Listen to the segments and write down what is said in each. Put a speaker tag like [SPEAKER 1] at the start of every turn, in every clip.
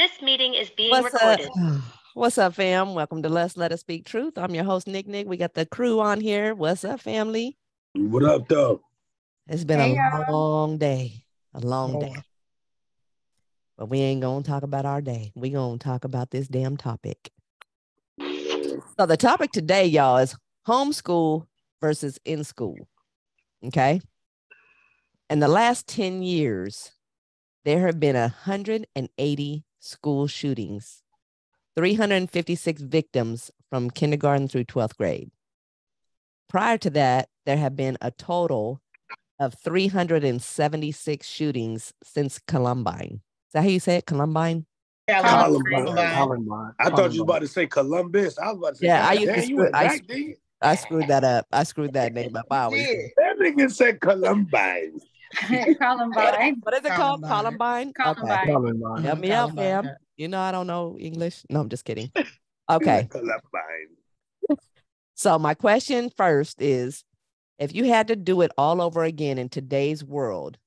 [SPEAKER 1] This meeting is being
[SPEAKER 2] What's
[SPEAKER 1] recorded.
[SPEAKER 2] up? What's up, fam? Welcome to Let's Let Us Speak Truth. I'm your host, Nick. We got the crew on here. What's up, family?
[SPEAKER 3] What up, though?
[SPEAKER 2] It's been a long day. But we ain't going to talk about our day. We going to talk about this damn topic. So the topic today, y'all, is homeschool versus in school. Okay? In the last 10 years, there have been 180 school shootings, 356 victims from kindergarten through 12th grade. Prior to that, there have been a total of 376 shootings since Columbine. Is that how you say it? Columbine?
[SPEAKER 3] Columbine. I thought you were about to say Columbus. I was about to say,
[SPEAKER 2] yeah, I screwed that up. I screwed that name up.
[SPEAKER 3] That nigga said Columbine.
[SPEAKER 4] Columbine.
[SPEAKER 2] What is it called? Columbine?
[SPEAKER 4] Columbine.
[SPEAKER 2] Okay.
[SPEAKER 4] Columbine.
[SPEAKER 2] Help me out, fam. You know I don't know English. No, I'm just kidding. Okay.
[SPEAKER 3] Columbine.
[SPEAKER 2] So my question first is, if you had to do it all over again in today's world,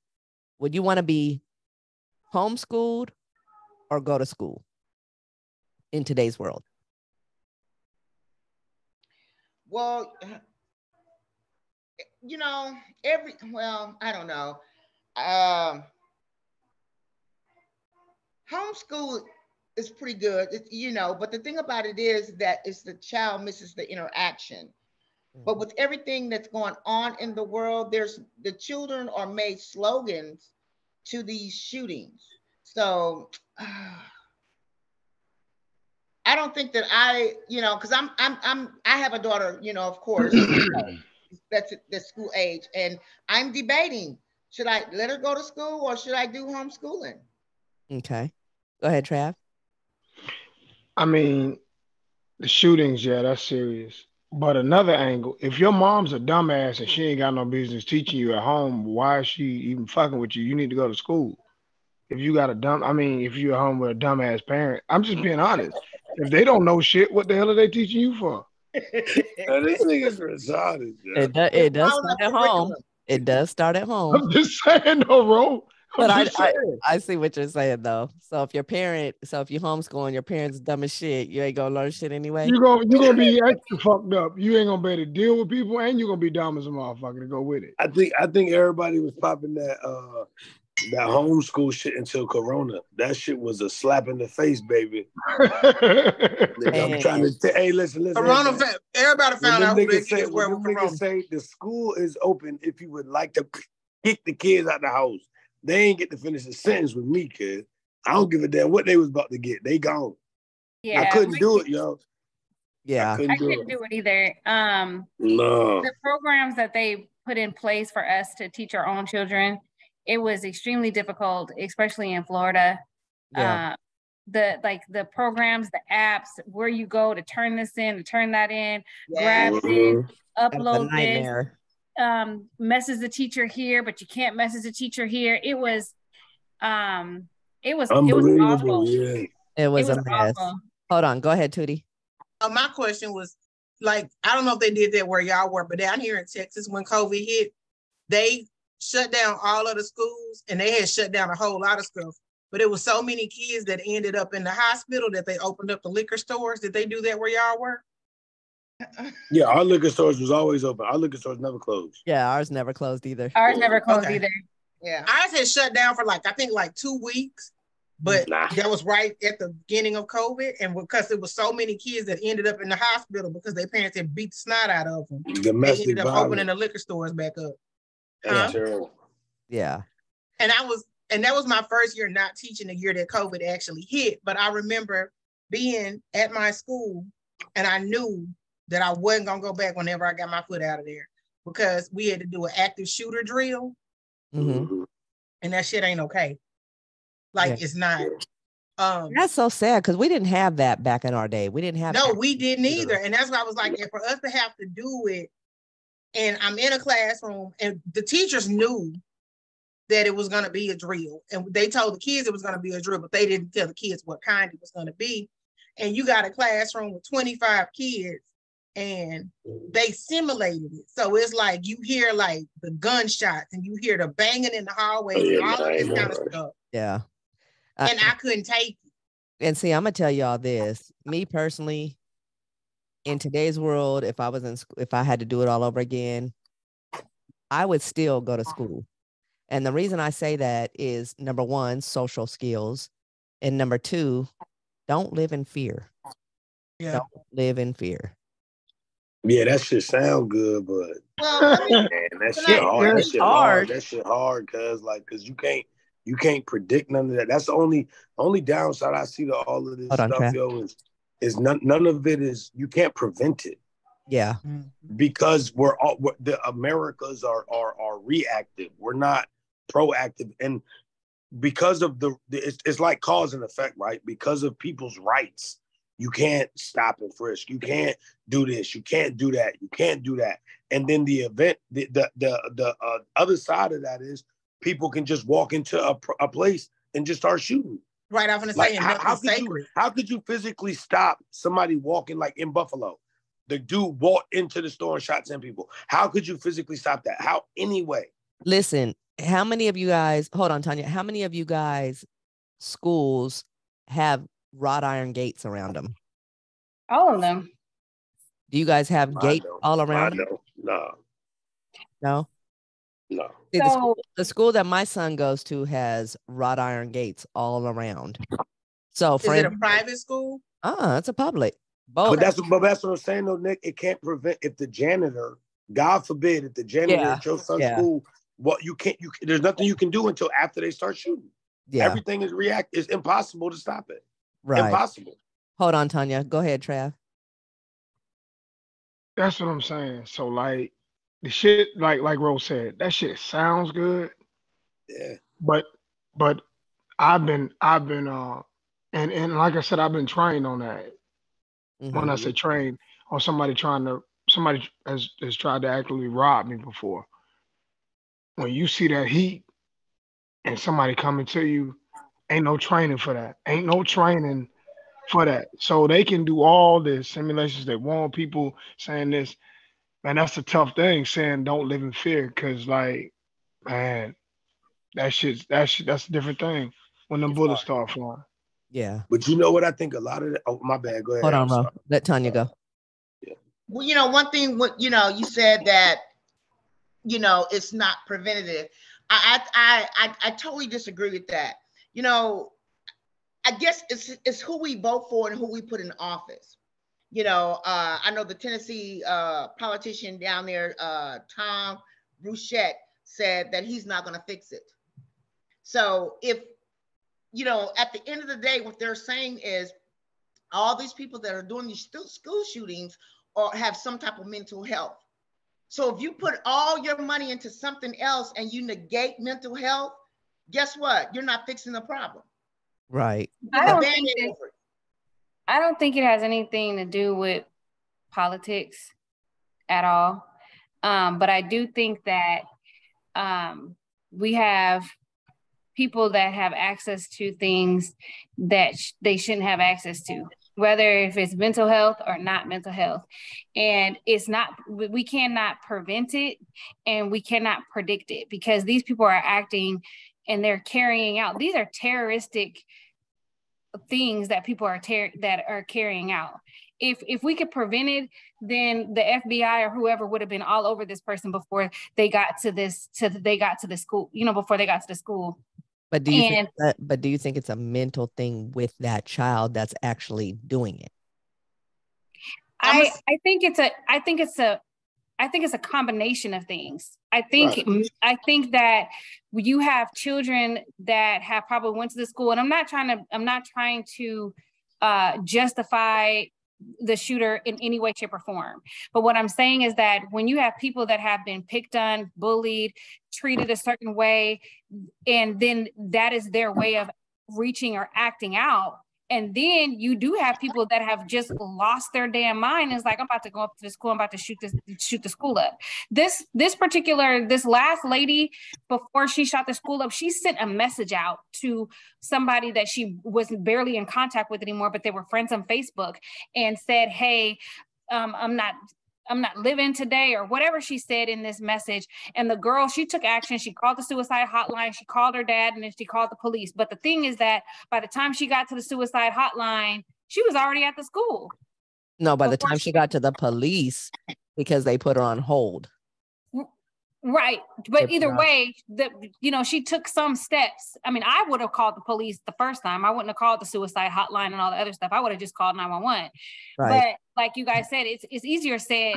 [SPEAKER 2] would you want to be homeschooled or go to school in today's world?
[SPEAKER 5] Well, you know, I don't know. Homeschool is pretty good, but the thing about it is that it's the child misses the interaction. But with everything that's going on in the world, the children are made slogans to these shootings. So I don't think that because I have a daughter, of course, that's school age, and I'm debating, should I let her go to school or should I do homeschooling?
[SPEAKER 2] Okay, go ahead, Trav.
[SPEAKER 6] I mean, the shootings, yeah, that's serious. But another angle, if your mom's a dumbass and she ain't got no business teaching you at home, why is she even fucking with you? You need to go to school. If you got if you're at home with a dumbass parent, I'm just being honest. If they don't know shit, what the hell are they teaching you for?
[SPEAKER 3] These niggas are retarded.
[SPEAKER 2] It does start at home. It does start at home.
[SPEAKER 6] I'm just saying, no, bro.
[SPEAKER 2] But I see what you're saying, though. So if you homeschooling, your parents dumb as shit, you ain't gonna learn shit anyway.
[SPEAKER 6] You're gonna be extra fucked up. You ain't gonna be able to deal with people, and you're gonna be dumb as a motherfucker to go with it.
[SPEAKER 3] I think everybody was popping that homeschool shit until Corona. That shit was a slap in the face, baby. I'm trying to hey, listen.
[SPEAKER 5] Corona, everybody found out who
[SPEAKER 3] they were with Corona. Say the school is open if you would like to kick the kids out the house. They ain't get to finish the sentence with me, kid. I don't give a damn what they was about to get. They gone.
[SPEAKER 4] Yeah,
[SPEAKER 3] I couldn't do it, yo.
[SPEAKER 2] Yeah,
[SPEAKER 4] I couldn't do it either.
[SPEAKER 3] No.
[SPEAKER 4] The programs that they put in place for us to teach our own children, it was extremely difficult, especially in Florida.
[SPEAKER 2] Yeah.
[SPEAKER 4] The programs, the apps, where you go to turn this in, to turn that in, grab this, upload this. Message the teacher here, but you can't message the teacher here. It was awful.
[SPEAKER 3] Yeah.
[SPEAKER 2] It was a mess. Awful. Hold on, go ahead, Tootie.
[SPEAKER 5] My question was, I don't know if they did that where y'all were, but down here in Texas, when COVID hit, they shut down all of the schools, and they had shut down a whole lot of stuff. But it was so many kids that ended up in the hospital that they opened up the liquor stores. Did they do that where y'all were?
[SPEAKER 3] Yeah, our liquor stores was always open. Our liquor stores never closed.
[SPEAKER 2] Yeah, ours never closed either.
[SPEAKER 4] Ours never closed either.
[SPEAKER 5] Yeah, ours had shut down for I think 2 weeks, but that was right at the beginning of COVID, and because there was so many kids that ended up in the hospital because their parents had beat the snot out of them, they ended up opening the liquor stores back up.
[SPEAKER 2] Yeah,
[SPEAKER 5] and that was my first year not teaching, the year that COVID actually hit. But I remember being at my school, and I knew that I wasn't going to go back whenever I got my foot out of there, because we had to do an active shooter drill.
[SPEAKER 2] Mm-hmm.
[SPEAKER 5] And that shit ain't okay. It's not.
[SPEAKER 2] That's so sad, because we didn't have that back in our day. We didn't have
[SPEAKER 5] we didn't either. And that's why I was like, for us to have to do it, and I'm in a classroom, and the teachers knew that it was going to be a drill. And they told the kids it was going to be a drill, but they didn't tell the kids what kind it was going to be. And you got a classroom with 25 kids, and they simulated it. So it's you hear the gunshots, and you hear the banging in the hallways, and all of this kind of stuff.
[SPEAKER 2] Yeah.
[SPEAKER 5] And I couldn't take it.
[SPEAKER 2] And see, I'm gonna tell y'all this. Me personally, in today's world, if I had to do it all over again, I would still go to school. And the reason I say that is, number one, social skills, and number two, don't live in fear. Yeah. Don't live in fear.
[SPEAKER 3] Yeah, that shit sound good, but man, that shit hard. That shit hard. That shit hard, cause you can't predict none of that. That's the only downside I see to all of this stuff, yo, is none of it is, you can't prevent it.
[SPEAKER 2] Yeah.
[SPEAKER 3] Because the Americas are reactive. We're not proactive. And because of it's like cause and effect, right? Because of people's rights, you can't stop and frisk. You can't do this. You can't do that. You can't do that. And then the other side of that is people can just walk into a place and just start shooting.
[SPEAKER 5] Right. I'm going to say,
[SPEAKER 3] how could you physically stop somebody walking, like in Buffalo? The dude walked into the store and shot 10 people. How could you physically stop that? How anyway?
[SPEAKER 2] Listen, how many of you guys, hold on, Tanya, how many of you guys schools have wrought iron gates around them?
[SPEAKER 4] All of them.
[SPEAKER 2] Do you guys have gates all around them? No. See, the school that my son goes to has wrought iron gates all around. So
[SPEAKER 5] is it a private school?
[SPEAKER 2] It's a public.
[SPEAKER 3] Both. But that's what I'm saying though, Nick. It can't prevent if the janitor, God forbid, if the janitor at your son's school, there's nothing you can do until after they start shooting. Yeah. Everything is it's impossible to stop it. Right. Impossible.
[SPEAKER 2] Hold on, Tanya. Go ahead, Trav.
[SPEAKER 6] That's what I'm saying. So like the shit, like Rose said, that shit sounds good.
[SPEAKER 3] Yeah.
[SPEAKER 6] But I've been and like I said, I've been trained on that. Mm-hmm. When I say trained, or somebody has tried to actively rob me before. When you see that heat and somebody coming to you, ain't no training for that. Ain't no training for that. So they can do all this simulations. They want people saying this. Man, that's a tough thing, saying don't live in fear. Cause like, man, that's a different thing when the bullets start flying.
[SPEAKER 2] Yeah.
[SPEAKER 3] But you know what I think a lot of that, oh, my bad. Go ahead.
[SPEAKER 2] Hold on, Ro. Let Tanya go.
[SPEAKER 5] Yeah. Well, one thing, you said that, it's not preventative. I totally disagree with that. I guess it's who we vote for and who we put in office. I know the Tennessee politician down there, Tom Bruchette, said that he's not going to fix it. So if, at the end of the day, what they're saying is all these people that are doing these school shootings or have some type of mental health. So if you put all your money into something else and you negate mental health, guess what? You're not fixing the problem.
[SPEAKER 2] Right.
[SPEAKER 4] I don't think it has anything to do with politics at all. But I do think that we have people that have access to things that they shouldn't have access to, whether if it's mental health or not mental health. And we cannot prevent it and we cannot predict it because these people are acting and they're carrying out. These are terroristic things that people are carrying out. If we could prevent it, then the FBI or whoever would have been all over this person before they got to the school, before they got to the school.
[SPEAKER 2] But do you think it's a mental thing with that child that's actually doing it?
[SPEAKER 4] I think it's a combination of things. I think that you have children that have probably went to the school, and I'm not trying to justify the shooter in any way, shape, or form. But what I'm saying is that when you have people that have been picked on, bullied, treated a certain way, and then that is their way of reaching or acting out. And then you do have people that have just lost their damn mind. It's like, I'm about to go up to the school. I'm about to shoot the school up. This last lady, before she shot the school up, she sent a message out to somebody that she was barely in contact with anymore, but they were friends on Facebook, and said, hey, I'm not I'm not living today, or whatever she said in this message. And the girl, she took action. She called the suicide hotline. She called her dad, and then she called the police. But the thing is that by the time she got to the suicide hotline, she was already at the school.
[SPEAKER 2] No, by the time she got to the police, because they put her on hold.
[SPEAKER 4] Right. But either way, she took some steps. I mean, I would have called the police the first time. I wouldn't have called the suicide hotline and all the other stuff. I would have just called 911. Right. But like you guys said, it's easier said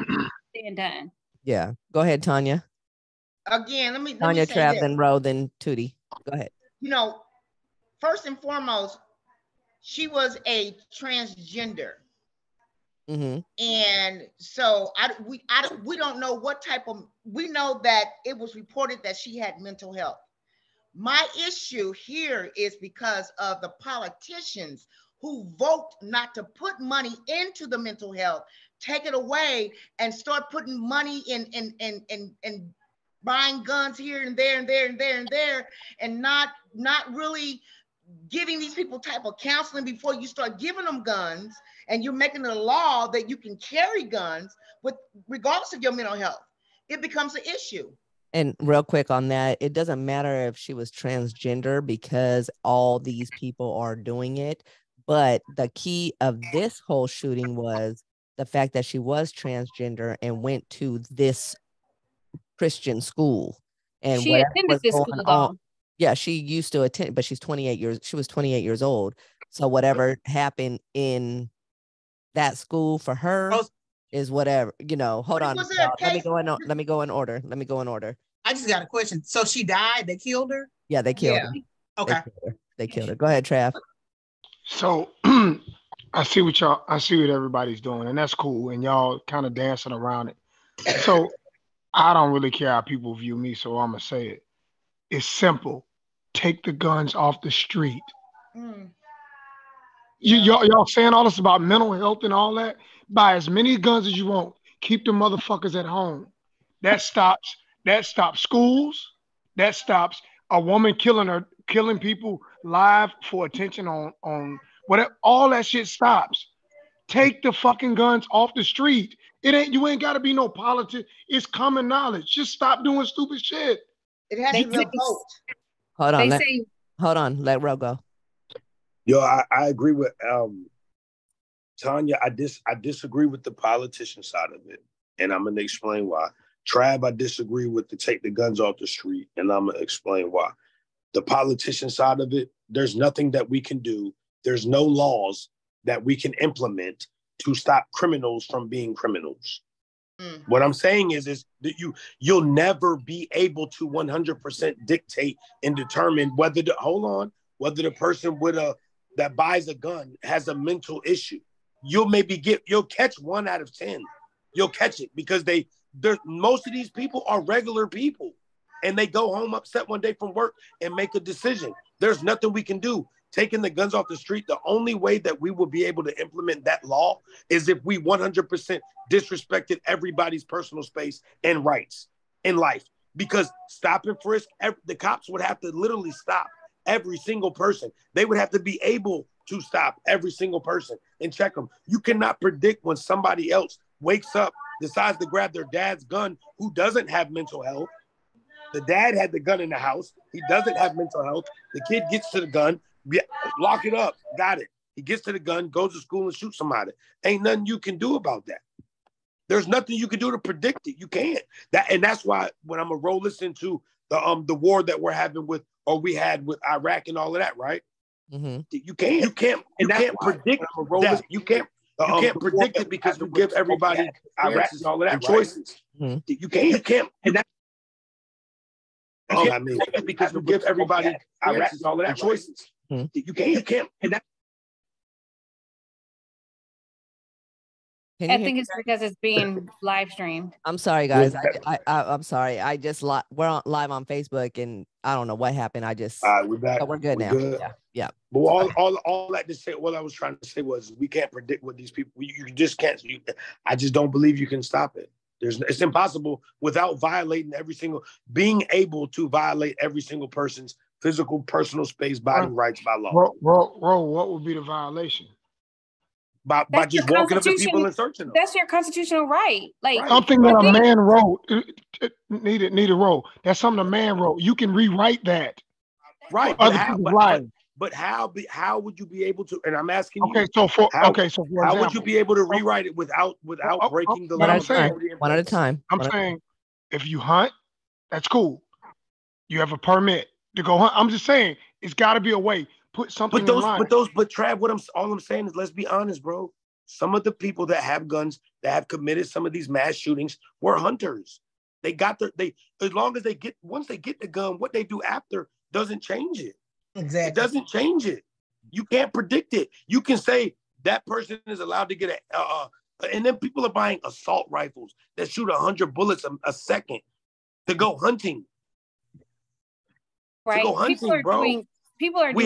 [SPEAKER 4] than done.
[SPEAKER 2] Yeah. Go ahead, Tanya.
[SPEAKER 1] Again, let me
[SPEAKER 2] Tanya,
[SPEAKER 1] say
[SPEAKER 2] Trav,
[SPEAKER 1] this.
[SPEAKER 2] then Ro, then Tootie. Go ahead.
[SPEAKER 1] First and foremost, she was a transgender.
[SPEAKER 2] Mm-hmm.
[SPEAKER 1] And so we don't know what type of, we know that it was reported that she had mental health. My issue here is because of the politicians who vote not to put money into the mental health, take it away and start putting money in buying guns here and there and there and there and there, and not really giving these people type of counseling before you start giving them guns, and you're making it a law that you can carry guns with regardless of your mental health. It becomes an issue.
[SPEAKER 2] And real quick on that, it doesn't matter if she was transgender because all these people are doing it. But the key of this whole shooting was the fact that she was transgender and went to this Christian school. And
[SPEAKER 4] she attended this school though.
[SPEAKER 2] Yeah, she used to attend, but she was 28 years old. So whatever happened in that school for her is whatever, hold on. Let me go in order.
[SPEAKER 5] I just got a question. So she died? They killed her?
[SPEAKER 2] Yeah, they killed her.
[SPEAKER 5] Okay.
[SPEAKER 2] They killed her. Go ahead, Trav.
[SPEAKER 6] So I see what everybody's doing, and that's cool. And y'all kind of dancing around it. So I don't really care how people view me, so I'm gonna say it. It's simple. Take the guns off the street. Y'all saying all this about mental health and all that? Buy as many guns as you want. Keep the motherfuckers at home. That stops schools. That stops a woman killing people live for attention on whatever. All that shit stops. Take the fucking guns off the street. You ain't gotta be no politics. It's common knowledge. Just stop doing stupid shit.
[SPEAKER 1] It has to be a vote.
[SPEAKER 2] Hold on. Let Ro go.
[SPEAKER 3] Yo, I agree with Tanya. I disagree with the politician side of it, and I'm gonna explain why. Trav, I disagree with the take the guns off the street, and I'm gonna explain why. The politician side of it, there's nothing that we can do. There's no laws that we can implement to stop criminals from being criminals. What I'm saying is that you'll never be able to 100% dictate and determine whether the person that buys a gun has a mental issue. You'll catch 1 out of 10. You'll catch it because most of these people are regular people, and they go home upset one day from work and make a decision. There's nothing we can do. Taking the guns off the street, the only way that we will be able to implement that law is if we 100% disrespected everybody's personal space and rights in life. Because stop and frisk, the cops would have to literally stop every single person. They would have to be able to stop every single person and check them. You cannot predict when somebody else wakes up, decides to grab their dad's gun, who doesn't have mental health. The dad had the gun in the house. He doesn't have mental health. The kid gets to the gun. Lock it up. Got it. He gets to the gun, goes to school and shoots somebody. Ain't nothing you can do about that. There's nothing you can do to predict it. You can't. That's why when I'm a roll this into the war that we're having we had with Iraq and all of that, right?
[SPEAKER 2] Mm-hmm.
[SPEAKER 3] You can't predict that. You can't predict it because we give everybody Iraq and all of that choices.
[SPEAKER 2] Mm-hmm.
[SPEAKER 3] You can't. And that. I mean, because we give everybody Iraq and all of that choices.
[SPEAKER 2] Mm-hmm.
[SPEAKER 3] You can't. And that.
[SPEAKER 4] I think it's because it's being live streamed.
[SPEAKER 2] I'm sorry, guys. I'm sorry. We're live on Facebook, and I don't know what happened.
[SPEAKER 3] We're back.
[SPEAKER 2] We're good now.
[SPEAKER 3] Good.
[SPEAKER 2] Yeah.
[SPEAKER 3] But all that to say, what I was trying to say was, we can't predict what these people. You just can't. I just don't believe you can stop it. It's impossible without being able to violate every single person's physical, personal space, body rights by law.
[SPEAKER 6] What would be the violation?
[SPEAKER 3] by just walking up to people and searching them.
[SPEAKER 4] That's your constitutional right. Like
[SPEAKER 6] something that a man wrote. Need a role. That's something a man wrote. You can rewrite that.
[SPEAKER 3] Right. But how would you be able to? And I'm asking you. How would you be able to rewrite it without breaking the law?
[SPEAKER 2] One at a time.
[SPEAKER 6] I'm saying, if you hunt, that's cool. You have a permit to go hunt. I'm just saying, it's got to be a way. Put something in line.
[SPEAKER 3] But Trav, all I'm saying is, let's be honest, bro. Some of the people that have guns that have committed some of these mass shootings were hunters. They got as long as once they get the gun, what they do after doesn't change it.
[SPEAKER 5] Exactly.
[SPEAKER 3] It doesn't change it. You can't predict it. You can say that person is allowed to get and then people are buying assault rifles that shoot 100 bullets a second to go hunting.
[SPEAKER 4] Right.
[SPEAKER 3] To go hunting, bro.
[SPEAKER 4] People are.
[SPEAKER 3] We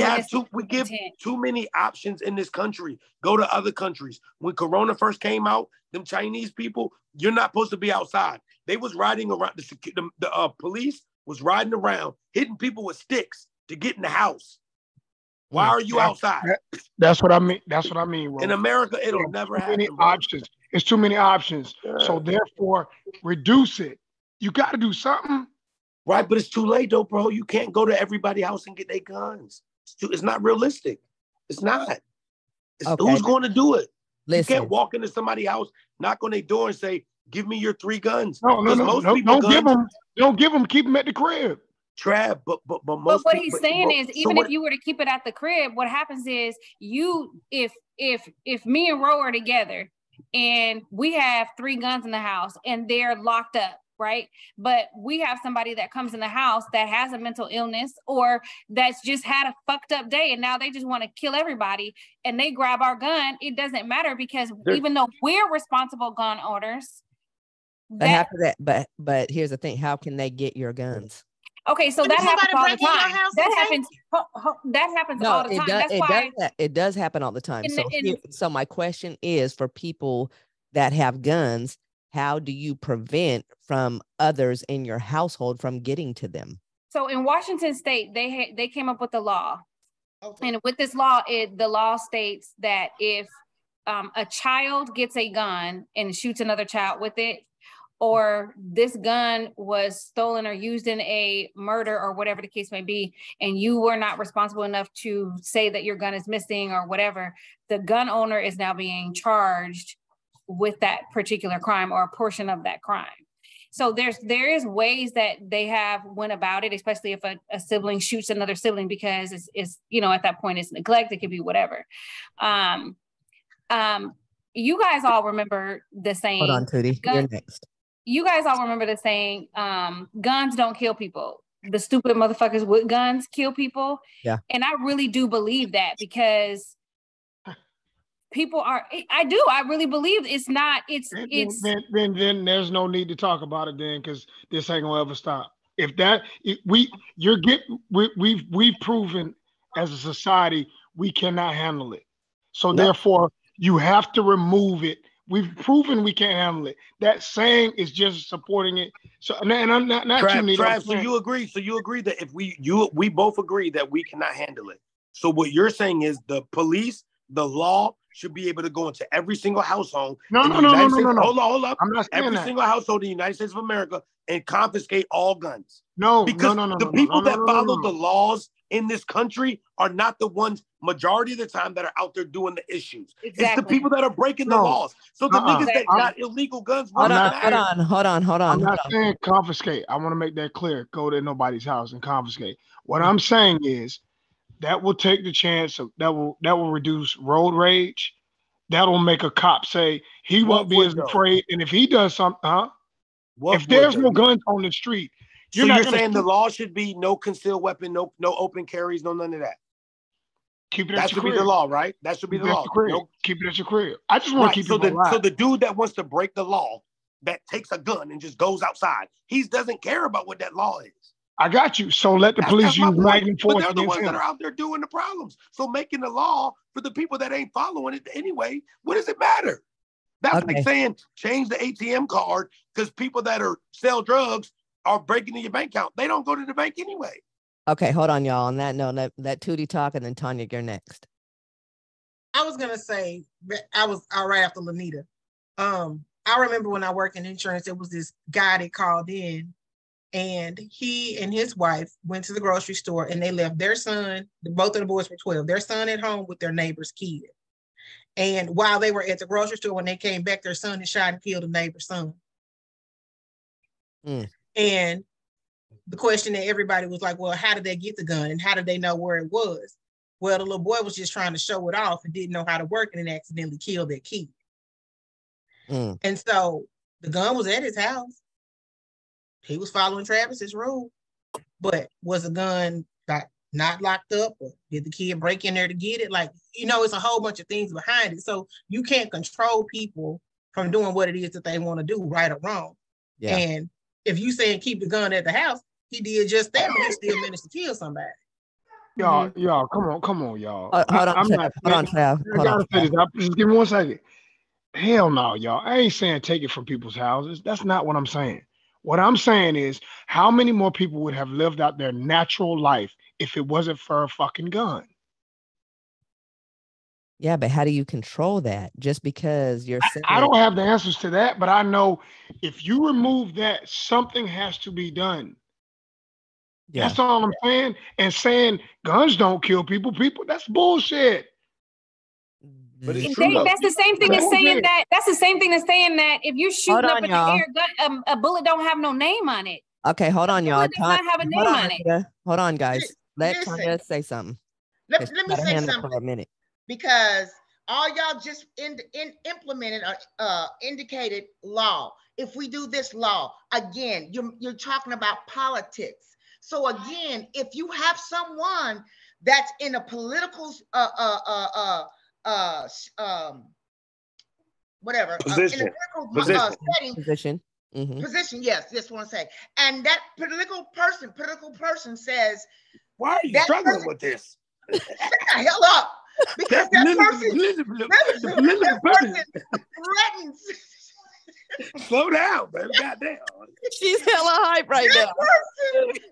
[SPEAKER 3] give too many options in this country. Go to other countries. When Corona first came out, them Chinese people, you're not supposed to be outside. They was riding around. The police was riding around, hitting people with sticks to get in the house. Why are you outside?
[SPEAKER 6] That's what I mean. That's what I mean. Bro.
[SPEAKER 3] In America, it'll never happen.
[SPEAKER 6] Many options. It's too many options. Yeah. So therefore, reduce it. You got to do something.
[SPEAKER 3] Right, but it's too late though, bro. You can't go to everybody's house and get their guns. It's not realistic. It's not. Who's going to do it? Listen. You can't walk into somebody's house, knock on their door, and say, "Give me your 3 guns."
[SPEAKER 6] No. Don't give them. Don't give them. Keep them at the crib.
[SPEAKER 3] Trav, but
[SPEAKER 4] what he's saying is, even if you were to keep it at the crib, what happens is if me and Ro are together and we have 3 guns in the house and they're locked up, right? But we have somebody that comes in the house that has a mental illness or that's just had a fucked up day and now they just want to kill everybody and they grab our gun. It doesn't matter because even though we're responsible gun owners,
[SPEAKER 2] but here's the thing: how can they get your guns?
[SPEAKER 4] Okay, so that happens all the time. That happens all the time. That's why
[SPEAKER 2] it does happen all the time. So my question is, for people that have guns, how do you prevent from others in your household from getting to them?
[SPEAKER 4] So in Washington State, they came up with a law, and with this law, the law states that if a child gets a gun and shoots another child with it, or this gun was stolen or used in a murder or whatever the case may be, and you were not responsible enough to say that your gun is missing or whatever, the gun owner is now being charged with that particular crime or a portion of that crime. So there is ways that they have went about it, especially if a sibling shoots another sibling because it's at that point it's neglect, it could be whatever. You guys all remember the saying.
[SPEAKER 2] Hold on, Tootie, you're next.
[SPEAKER 4] You guys all remember the saying, guns don't kill people. The stupid motherfuckers with guns kill people.
[SPEAKER 2] Yeah.
[SPEAKER 4] And I really do believe that because people are, I really believe it's not,
[SPEAKER 6] then there's no need to talk about it then, because this ain't gonna ever stop. We've proven as a society, we cannot handle it. So therefore you have to remove it. We've proven we can't handle it. That saying is just supporting it. So, and I'm not
[SPEAKER 3] Trav, so you agree? So you agree that if we both agree that we cannot handle it. So what you're saying is the police, the law should be able to go into every single household.
[SPEAKER 6] No.
[SPEAKER 3] Hold up.
[SPEAKER 6] I'm not saying
[SPEAKER 3] every
[SPEAKER 6] that.
[SPEAKER 3] single household in the United States of America and confiscate all guns.
[SPEAKER 6] Because
[SPEAKER 3] the people that follow the laws in this country are not the ones majority of the time that are out there doing the issues.
[SPEAKER 4] Exactly.
[SPEAKER 3] It's the people that are breaking the laws. So the niggas that got illegal guns.
[SPEAKER 2] Hold on.
[SPEAKER 6] I'm not saying confiscate. I want to make that clear. Go to nobody's house and confiscate. What I'm saying is that will take the chance of that will reduce road rage. That will make a cop say he won't be as afraid. And if he does something, if there's no guns on the street.
[SPEAKER 3] So you're saying the law should be no concealed weapon, no open carries, no none of that.
[SPEAKER 6] Keep it
[SPEAKER 3] that should be the law, right? That should be the law.
[SPEAKER 6] Keep it at your crib. I just want to keep it alive.
[SPEAKER 3] So the dude that wants to break the law, that takes a gun and just goes outside, he doesn't care about what that law is.
[SPEAKER 6] I got you. So let the police use magnum force.
[SPEAKER 3] But they're the ones that are out there doing the problems. So making the law for the people that ain't following it anyway, what does it matter? That's like saying change the ATM card because people that sell drugs are breaking in your bank account. They don't go to the bank anyway.
[SPEAKER 2] Okay, hold on, y'all. On that note, let Tootie talk, and then Tanya, you're next.
[SPEAKER 5] I was gonna say I was all right after Lanita. I remember when I worked in insurance, there was this guy that called in, and he and his wife went to the grocery store, and they left their son. Both of the boys were 12. Their son at home with their neighbor's kid. And while they were at the grocery store, when they came back, their son had shot and killed a neighbor's son. And the question that everybody was like, well, how did they get the gun? And how did they know where it was? Well, the little boy was just trying to show it off and didn't know how to work, and then accidentally killed that kid. And so the gun was at his house. He was following Travis's rule. But was the gun not locked up, or did the kid break in there to get it? Like, you know, it's a whole bunch of things behind it. So you can't control people from doing what it is that they want to do, right or wrong. Yeah. And if you saying keep the gun at the house, he did just that, but he still managed to kill somebody.
[SPEAKER 6] Y'all, come on, y'all.
[SPEAKER 2] Hold on, Trav.
[SPEAKER 6] Just give me 1 second. Hell no, y'all. I ain't saying take it from people's houses. That's not what I'm saying. What I'm saying is, how many more people would have lived out their natural life if it wasn't for a fucking gun?
[SPEAKER 2] Yeah, but how do you control that? Just because you're saying...
[SPEAKER 6] I don't have the answers to that, but I know if you remove that, something has to be done. Yeah. That's all I'm saying. And saying guns don't kill people, that's bullshit.
[SPEAKER 7] But it's true, that's the same thing as saying that. That's the same thing as saying that if you're shooting up in the air, a bullet don't have no name on it.
[SPEAKER 2] Okay, hold on, y'all.
[SPEAKER 7] Does not have a name on it.
[SPEAKER 2] Hold on, guys. Let Tanya say something.
[SPEAKER 1] Let me say something for a minute, because all y'all just implemented indicated law. If we do this law again, you're talking about politics. So again, if you have someone that's in a political whatever
[SPEAKER 3] position,
[SPEAKER 1] in a political
[SPEAKER 2] position.
[SPEAKER 1] Position, yes, just want to say, and that political person says,
[SPEAKER 3] why are you struggling with this?
[SPEAKER 1] Shut the hell up, because that person threatens.
[SPEAKER 3] Slow down, baby. Goddamn.
[SPEAKER 2] She's hella hype right now.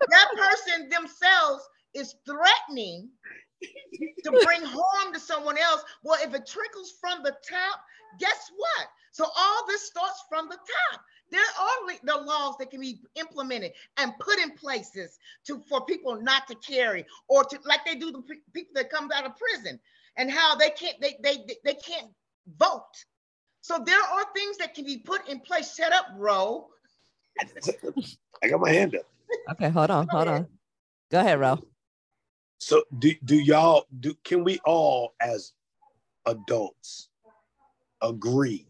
[SPEAKER 1] That person themselves is threatening to bring harm to someone else. Well, if it trickles from the top, guess what? So all this starts from the top. There are the laws that can be implemented and put in places for people not to carry, or to, like they do the people that come out of prison, and how they can't vote. So there are things that can be put in place. Shut up, Ro.
[SPEAKER 3] I got my hand up.
[SPEAKER 2] Okay, hold on. Go ahead, Ro.
[SPEAKER 3] So can we all as adults agree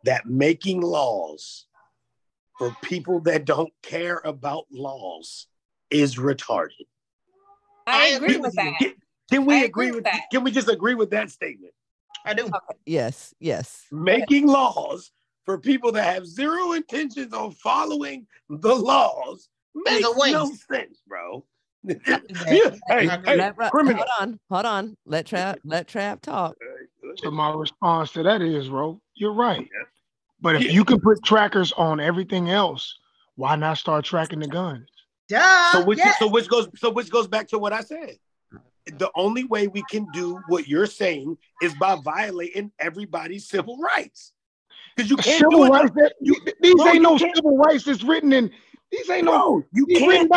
[SPEAKER 3] that making laws for people that don't care about laws is retarded?
[SPEAKER 7] I agree with that.
[SPEAKER 3] Can we agree with that? Can we just agree with that statement?
[SPEAKER 5] I do.
[SPEAKER 2] Okay. Yes.
[SPEAKER 3] Making laws for people that have zero intentions on following the laws makes no sense, bro.
[SPEAKER 2] Hold on. Let Trav talk.
[SPEAKER 6] So my response to that is, Ro, you're right. But if you can put trackers on everything else, why not start tracking the guns?
[SPEAKER 1] Duh.
[SPEAKER 3] So which goes back to what I said. The only way we can do what you're saying is by violating everybody's civil rights. Because you can't
[SPEAKER 6] civil
[SPEAKER 3] do
[SPEAKER 6] rights. These ain't no civil rights that's written in. These ain't no. You can't.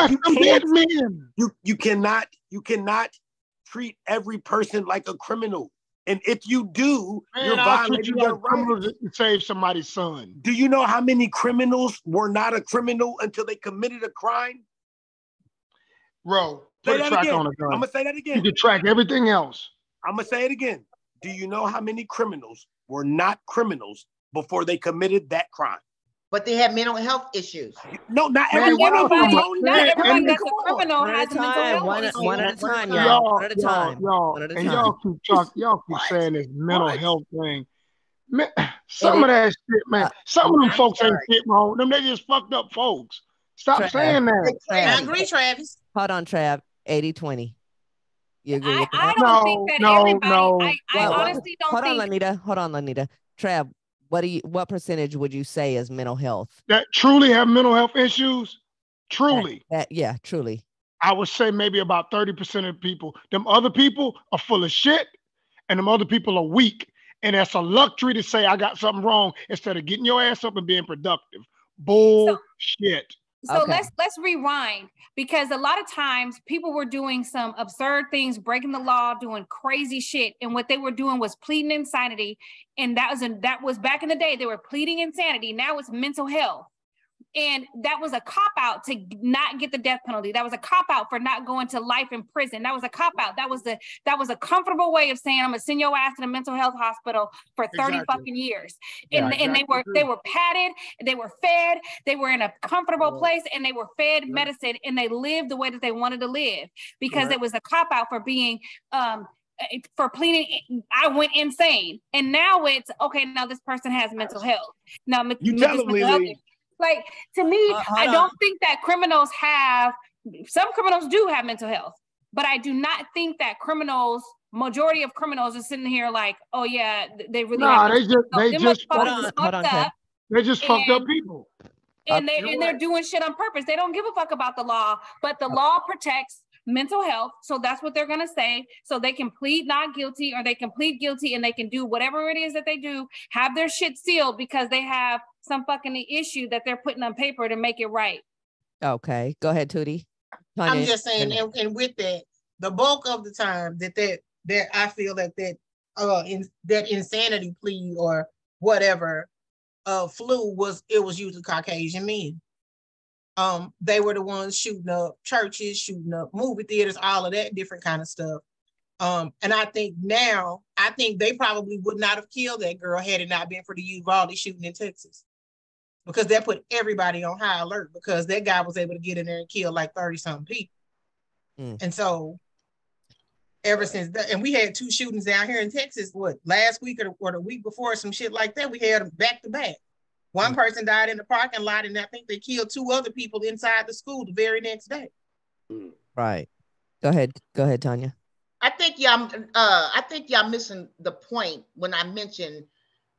[SPEAKER 3] You cannot treat every person like a criminal. And if you do, you're violating their rights.
[SPEAKER 6] To save somebody's son.
[SPEAKER 3] Do you know how many criminals were not a criminal until they committed a crime?
[SPEAKER 6] Bro, put a track on a gun.
[SPEAKER 3] I'm gonna say that again.
[SPEAKER 6] You can track everything else.
[SPEAKER 3] I'm gonna say it again. Do you know how many criminals were not criminals before they committed that crime?
[SPEAKER 1] But they have mental health issues.
[SPEAKER 3] No, not everyone.
[SPEAKER 7] Not everyone that's a criminal has mental health
[SPEAKER 2] issues. One at a time, y'all. One at a time.
[SPEAKER 6] And y'all keep saying this mental health thing. Man, some of that shit, man. Some of them folks ain't shit wrong. They just fucked up folks. Stop saying that.
[SPEAKER 5] I agree, Travis.
[SPEAKER 2] Hold on, Trav. 80-20. You agree with that?
[SPEAKER 7] I don't think that everybody. I honestly don't think.
[SPEAKER 2] Hold on, Lanita. Trav, what percentage would you say is mental health?
[SPEAKER 6] That truly have mental health issues? Truly.
[SPEAKER 2] Yeah, truly.
[SPEAKER 6] I would say maybe about 30% of people. Them other people are full of shit, and them other people are weak. And that's a luxury to say I got something wrong instead of getting your ass up and being productive. Bullshit.
[SPEAKER 7] So let's rewind, because a lot of times people were doing some absurd things, breaking the law, doing crazy shit, and what they were doing was pleading insanity. And that was back in the day. They were pleading insanity. Now it's mental health. And that was a cop-out to not get the death penalty. That was a cop-out for not going to life in prison. That was a cop-out. That was a comfortable way of saying, I'm gonna send your ass to the mental health hospital for 30 fucking years. And, and they were padded, they were fed, they were in a comfortable place, and they were fed medicine, and they lived the way that they wanted to live, because it was a cop-out for being for pleading. I went insane. And now it's okay, now this person has mental health. Now
[SPEAKER 3] you telling me,
[SPEAKER 7] like, to me, I don't think that some criminals do have mental health, but I do not think that majority of criminals are sitting here like, oh yeah, they really
[SPEAKER 6] they just fucked up people.
[SPEAKER 7] And they're doing shit on purpose. They don't give a fuck about the law, but the law protects mental health. So that's what they're going to say. So they can plead not guilty, or they can plead guilty, and they can do whatever it is that they do, have their shit sealed because they have some fucking issue that they're putting on paper to make it right.
[SPEAKER 2] Okay. Go ahead, Tootie.
[SPEAKER 5] Tanya. I'm just saying, and with that, the bulk of the time that I feel that insanity plea or whatever flew was usually Caucasian men. They were the ones shooting up churches, shooting up movie theaters, all of that different kind of stuff. And I think they probably would not have killed that girl had it not been for the Uvalde shooting in Texas, because that put everybody on high alert, because that guy was able to get in there and kill like 30-something people. And so ever since that, and we had 2 shootings down here in Texas, last week or the week before, some shit like that. We had them back to back. One person died in the parking lot, and I think they killed 2 other people inside the school the very next day.
[SPEAKER 2] Right. Go ahead, Tanya.
[SPEAKER 1] I think y'all missing the point when I mentioned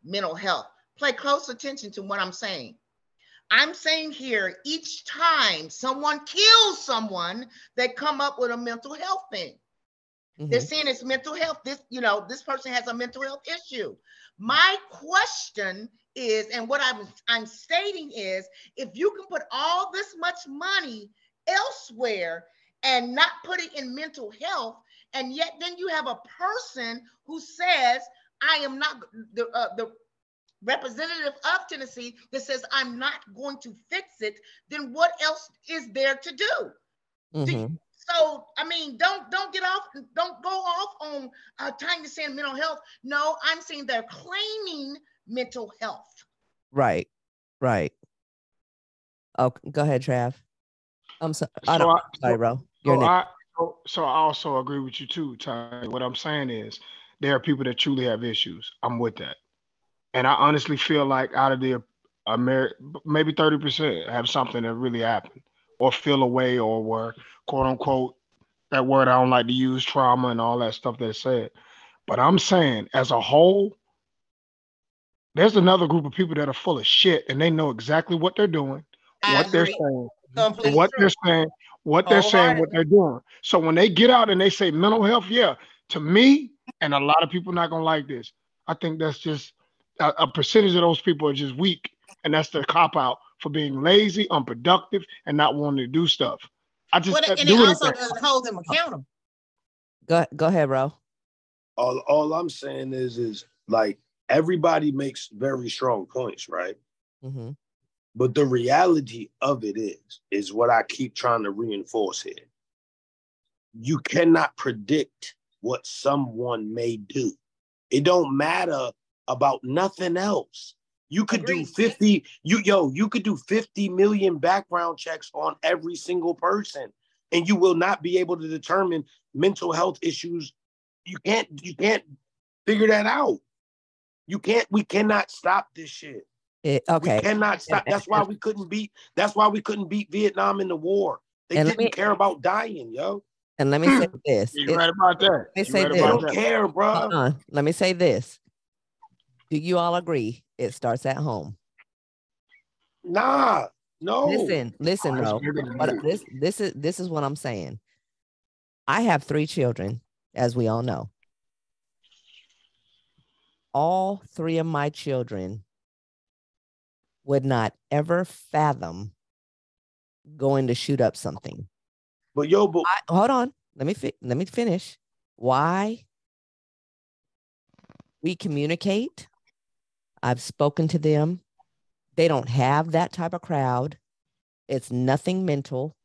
[SPEAKER 1] mental health. Pay close attention to what I'm saying. I'm saying here, each time someone kills someone, they come up with a mental health thing. They're saying it's mental health. This person has a mental health issue. My question is, and what I'm stating is, if you can put all this much money elsewhere and not put it in mental health, and yet then you have a person who says, I am not, the representative of Tennessee that says, I'm not going to fix it, then what else is there to do? So, I mean, don't go off on Tanya saying mental health. No, I'm saying they're claiming mental health. Right.
[SPEAKER 2] Oh, go ahead, Trav. I'm sorry. Sorry, bro.
[SPEAKER 6] So I also agree with you too, Ty. What I'm saying is, there are people that truly have issues. I'm with that. And I honestly feel like out of the maybe 30% have something that really happened, or feel away, or were, quote unquote, that word I don't like to use, trauma and all that stuff that's said. But I'm saying, as a whole, there's another group of people that are full of shit, and they know exactly what they're doing, what they're saying, what they're doing. So when they get out and they say mental health, to me, and a lot of people not gonna like this, I think that's just a percentage of those people are just weak, and that's their cop out for being lazy, unproductive, and not wanting to do stuff.
[SPEAKER 5] And it also doesn't hold them accountable.
[SPEAKER 2] Go ahead, bro.
[SPEAKER 3] All I'm saying is like, everybody makes very strong points, right? But the reality of it is what I keep trying to reinforce here. You cannot predict what someone may do. It don't matter about nothing else. You could do 50, you could do 50 million background checks on every single person, and you will not be able to determine mental health issues. You can't figure that out. We cannot stop this shit.
[SPEAKER 2] Okay.
[SPEAKER 3] We cannot stop. That's why we couldn't beat Vietnam in the war. They didn't care about dying, yo.
[SPEAKER 2] And let me say this.
[SPEAKER 6] You're right about that.
[SPEAKER 2] Let me say this.
[SPEAKER 3] They don't care, bro.
[SPEAKER 2] Let me say this. Do you all agree it starts at home?
[SPEAKER 3] Nah, no.
[SPEAKER 2] Listen, bro. But this is what I'm saying. I have 3 children, as we all know. all three of my children would not ever fathom going to shoot up something.
[SPEAKER 3] But
[SPEAKER 2] hold on. Let me finish. Why? We communicate. I've spoken to them. They don't have that type of crowd. It's nothing mental.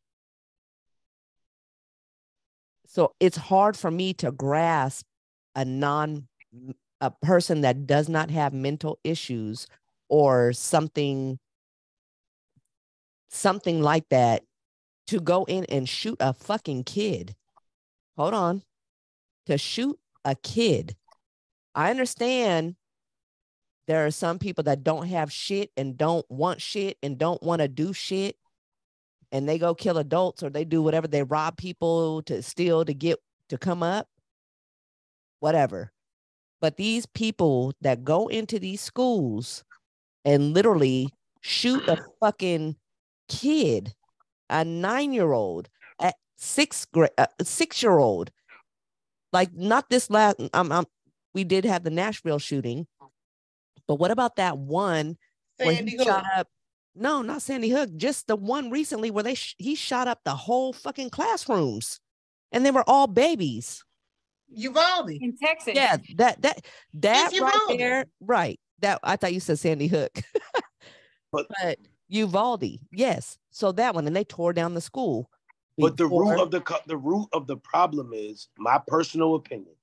[SPEAKER 2] So it's hard for me to grasp a person that does not have mental issues or something like that to go in and shoot a fucking kid. Hold on. To shoot a kid. I understand there are some people that don't have shit and don't want shit and don't want to do shit. And they go kill adults or they do whatever. They rob people to steal to come up. Whatever. But these people that go into these schools and literally shoot a fucking kid, a 9-year-old, a 6-year-old, like not this last. We did have the Nashville shooting, but what about that one where he shot up? No, not Sandy Hook. Just the one recently where he shot up the whole fucking classrooms, and they were all babies.
[SPEAKER 5] Uvalde
[SPEAKER 7] in Texas.
[SPEAKER 2] Yeah, that right there, right? That I thought you said Sandy Hook, but Uvalde, yes. So that one, and they tore down the school.
[SPEAKER 3] But the root of the problem is, my personal opinion.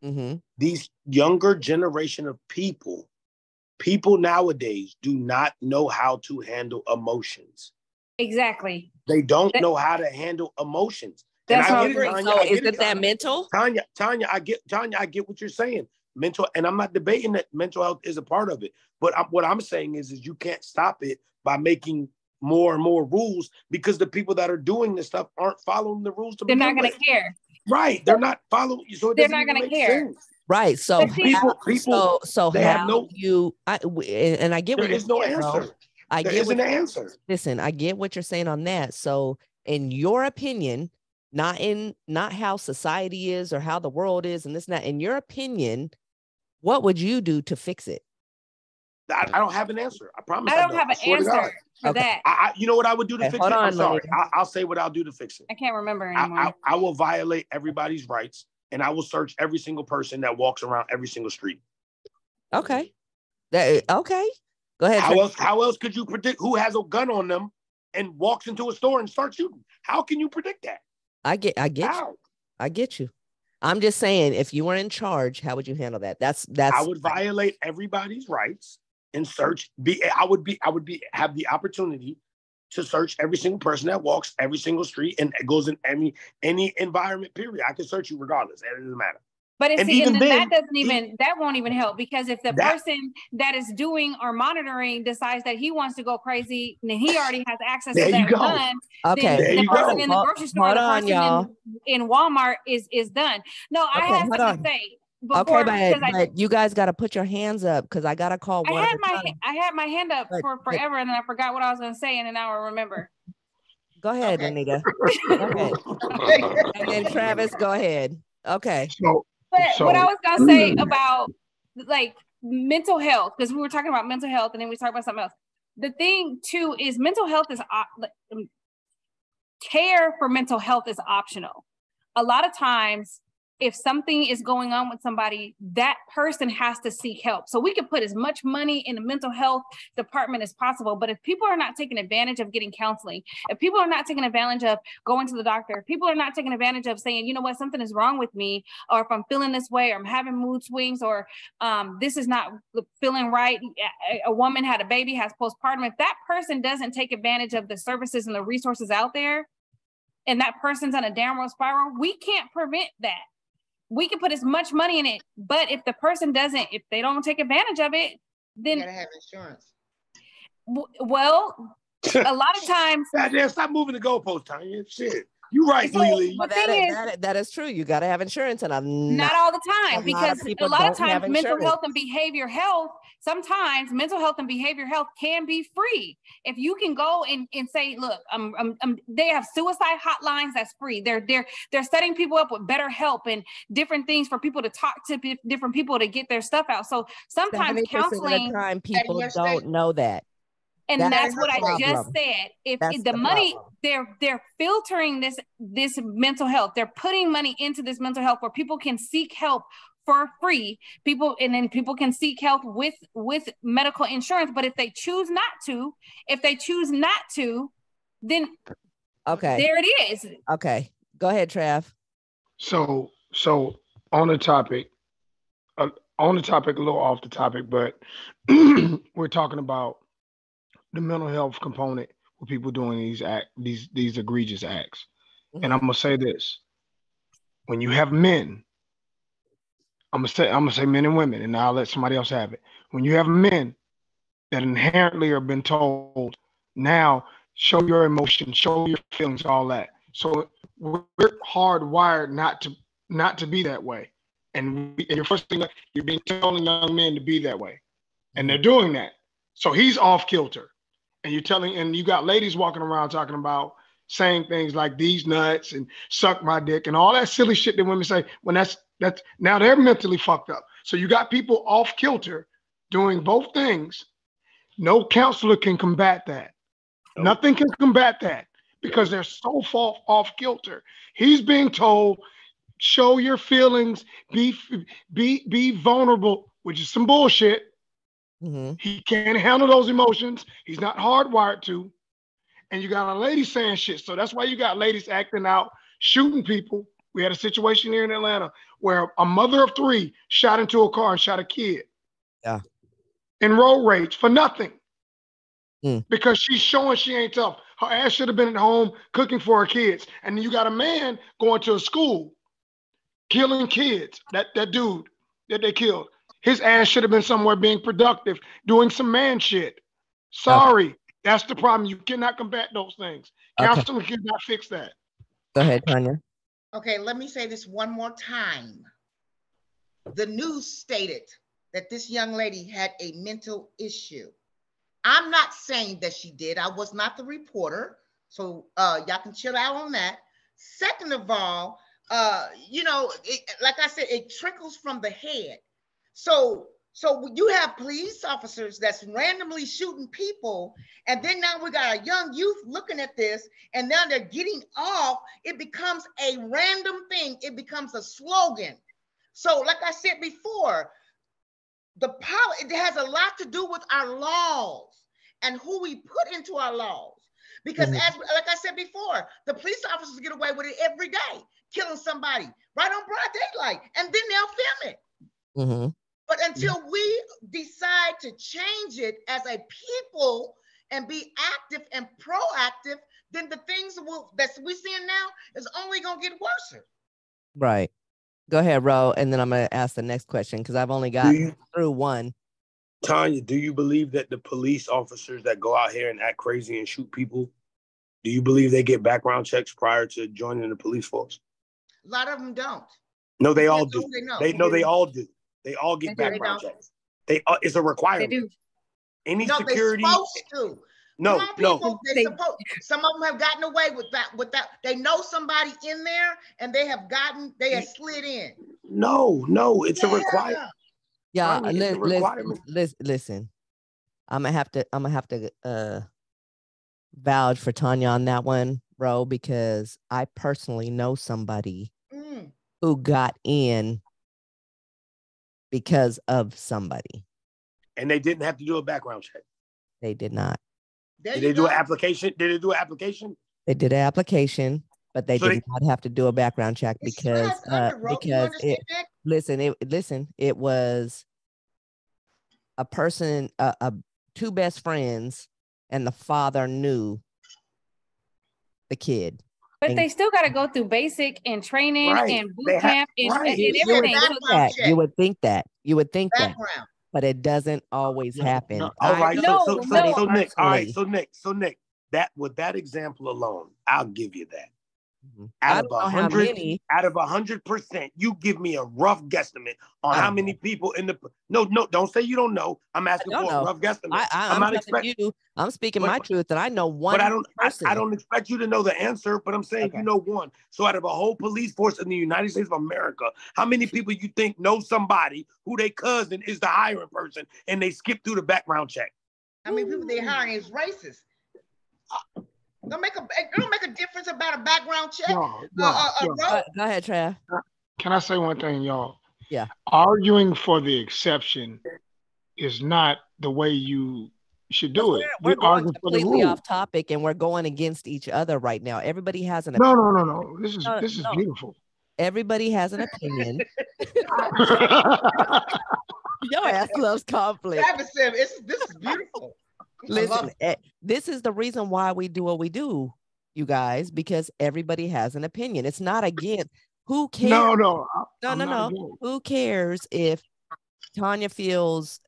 [SPEAKER 2] Mm-hmm.
[SPEAKER 3] These younger generation of people nowadays do not know how to handle emotions.
[SPEAKER 7] Exactly.
[SPEAKER 3] They don't know how to handle emotions.
[SPEAKER 2] That's what I'm saying. So is it that mental?
[SPEAKER 3] Tanya, I get what you're saying. Mental, and I'm not debating that mental health is a part of it. But what I'm saying is you can't stop it by making more and more rules, because the people that are doing this stuff aren't following the rules.
[SPEAKER 7] They're not going to care.
[SPEAKER 3] Right. They're not following. So
[SPEAKER 7] they're not going to care.
[SPEAKER 3] Sense.
[SPEAKER 2] Right. So
[SPEAKER 3] people.
[SPEAKER 2] So
[SPEAKER 3] they
[SPEAKER 2] how
[SPEAKER 3] have no.
[SPEAKER 2] And I get what
[SPEAKER 3] there is no answer. There isn't an answer.
[SPEAKER 2] Listen, I get what you're saying on that. So, in your opinion, not how society is or how the world is, and this and that. In your opinion, what would you do to fix it?
[SPEAKER 3] I don't have an answer. I promise.
[SPEAKER 7] I don't have an answer for that.
[SPEAKER 3] You know what I would do to fix it? I'm sorry. I'll say what I'll do to fix it.
[SPEAKER 7] I can't remember anymore.
[SPEAKER 3] I will violate everybody's rights, and I will search every single person that walks around every single street.
[SPEAKER 2] Okay. Okay. Go ahead.
[SPEAKER 3] How else could you predict who has a gun on them and walks into a store and starts shooting? How can you predict that?
[SPEAKER 2] I get you. I get you. I'm just saying, if you were in charge, how would you handle that? That's.
[SPEAKER 3] I would violate everybody's rights and search. I would have the opportunity to search every single person that walks every single street and goes in any environment. Period. I can search you regardless. It doesn't matter.
[SPEAKER 7] But that won't even help, because if the person that is doing or monitoring decides that he wants to go crazy, and he already has access to that gun,
[SPEAKER 2] okay.
[SPEAKER 7] Then the person in the grocery store, the person in Walmart is done. No, I have something to say.
[SPEAKER 2] Before, but you guys got to put your hands up, because I got to call one.
[SPEAKER 7] I had my hand up for forever, and then I forgot what I was going to say, and then now I remember.
[SPEAKER 2] Go ahead, Anita. Go ahead. And then Travis, go ahead. Okay.
[SPEAKER 7] But what I was going to say about like mental health, because we were talking about mental health, and then we talked about something else. The thing too is mental health is care for mental health is optional. A lot of times, if something is going on with somebody, that person has to seek help. So we can put as much money in the mental health department as possible. But if people are not taking advantage of getting counseling, if people are not taking advantage of going to the doctor, if people are not taking advantage of saying, you know what, something is wrong with me, or if I'm feeling this way, or I'm having mood swings, or this is not feeling right. A woman had a baby, has postpartum. If that person doesn't take advantage of the services and the resources out there, and that person's on a downward spiral, we can't prevent that. We can put as much money in it, but if the person doesn't, if they don't take advantage of it, then
[SPEAKER 1] you gotta have insurance.
[SPEAKER 7] Well, a lot of times.
[SPEAKER 3] Stop moving the goalpost, Tanya. Shit. You're right, Lily.
[SPEAKER 2] Well, that is true. You got to have insurance, and I'm
[SPEAKER 7] not all the time, because
[SPEAKER 2] a lot of
[SPEAKER 7] times mental health and behavior health, sometimes mental health and behavior health can be free. If you can go and say, look, they have suicide hotlines that's free. They're setting people up with better help and different things for people to talk to different people to get their stuff out. So sometimes counseling,
[SPEAKER 2] of the time, people don't know that.
[SPEAKER 7] And that's what I just said. If the money, they're filtering this mental health. They're putting money into this mental health where people can seek help for free. And then people can seek help with medical insurance. But if they choose not to, then there it is.
[SPEAKER 2] Okay, go ahead, Trav.
[SPEAKER 6] So on the topic, a little off the topic, but we're talking about the mental health component with people doing these egregious acts. Mm-hmm. And I'm gonna say this: when you have men, I'm gonna say men and women, and I'll let somebody else have it. When you have men that inherently are been told, now show your emotions, show your feelings, all that. So we're hardwired not to be that way. And your first thing, you're being telling young men to be that way, and they're doing that. So he's off kilter. And you got ladies walking around talking about saying things like these nuts and suck my dick and all that silly shit that women say when that's now they're mentally fucked up. So you got people off kilter doing both things. No counselor can combat that. Nope. Nothing can combat that because they're so far off kilter. He's being told, show your feelings, be vulnerable, which is some bullshit. Mm-hmm. He can't handle those emotions. He's not hardwired to. And you got a lady saying shit. So that's why you got ladies acting out, shooting people. We had a situation here in Atlanta where a mother of 3 shot into a car and shot a kid.
[SPEAKER 2] Yeah.
[SPEAKER 6] In road rage for nothing. Because she's showing she ain't tough. Her ass should have been at home cooking for her kids. And then you got a man going to a school, killing kids. That dude that they killed. His ass should have been somewhere being productive, doing some man shit. Sorry, that's the problem. You cannot combat those things. Counseling cannot fix that.
[SPEAKER 2] Go ahead, Tanya.
[SPEAKER 1] Okay, let me say this one more time. The news stated that this young lady had a mental issue. I'm not saying that she did. I was not the reporter. So y'all can chill out on that. Second of all, like I said, it trickles from the head. So you have police officers that's randomly shooting people, and then now we got a young youth looking at this, and now they're getting off. It becomes a random thing. It becomes a slogan. So like I said before, it has a lot to do with our laws and who we put into our laws. Because like I said before, the police officers get away with it every day, killing somebody right on broad daylight, and then they'll film it. Mm-hmm. But until we decide to change it as a people and be active and proactive, then the things that we're seeing now is only going to get worse.
[SPEAKER 2] Right. Go ahead, Ro, and then I'm going to ask the next question because I've only got through one.
[SPEAKER 3] Tanya, do you believe that the police officers that go out here and act crazy and shoot people, do you believe they get background checks prior to joining the police force?
[SPEAKER 1] A lot of them don't.
[SPEAKER 3] No, they all do. They all do. They all get background checks. It's a requirement.
[SPEAKER 1] They do.
[SPEAKER 3] Any security.
[SPEAKER 1] They're supposed to.
[SPEAKER 3] No.
[SPEAKER 1] Some of them have gotten away with that. They know somebody in there, and they have slid in.
[SPEAKER 3] No, it's a requirement.
[SPEAKER 2] Yeah, listen. I'm gonna have to vouch for Tanya on that one, bro, because I personally know somebody who got in because of somebody.
[SPEAKER 3] And they didn't have to do a background check.
[SPEAKER 2] They did not.
[SPEAKER 3] Did they do an application? Did they do an application?
[SPEAKER 2] They did an application, but they did not have to do a background check because it was a person, two best friends, and the father knew the kid.
[SPEAKER 7] But they still got to go through basic and training and boot camp and everything.
[SPEAKER 2] You would think that. But it doesn't always happen.
[SPEAKER 3] All right. So Nick, that with that example alone, I'll give you that. Out of 100%, you give me a rough guesstimate on how many people in the. No, don't say you don't know. I'm asking for a rough guesstimate.
[SPEAKER 2] I'm not expecting you. I'm speaking my truth, and I know one.
[SPEAKER 3] But I don't expect you to know the answer. But I'm saying you know one. So out of a whole police force in the United States of America, how many people you think know somebody who their cousin is the hiring person, and they skip through the background check?
[SPEAKER 1] How many people they hiring is racist? Don't make a difference about a background check.
[SPEAKER 6] Go
[SPEAKER 2] ahead, Trav.
[SPEAKER 6] Can I say one thing, y'all?
[SPEAKER 2] Yeah.
[SPEAKER 6] Arguing for the exception is not the way you should do it.
[SPEAKER 2] We're going completely off topic, and we're going against each other right now. Everybody has an
[SPEAKER 6] opinion. No. This is beautiful.
[SPEAKER 2] Everybody has an opinion. Your ass loves conflict.
[SPEAKER 1] This is beautiful.
[SPEAKER 2] Listen, this is the reason why we do what we do, you guys, because everybody has an opinion. It's not against who cares. No. Who cares if Tanya feels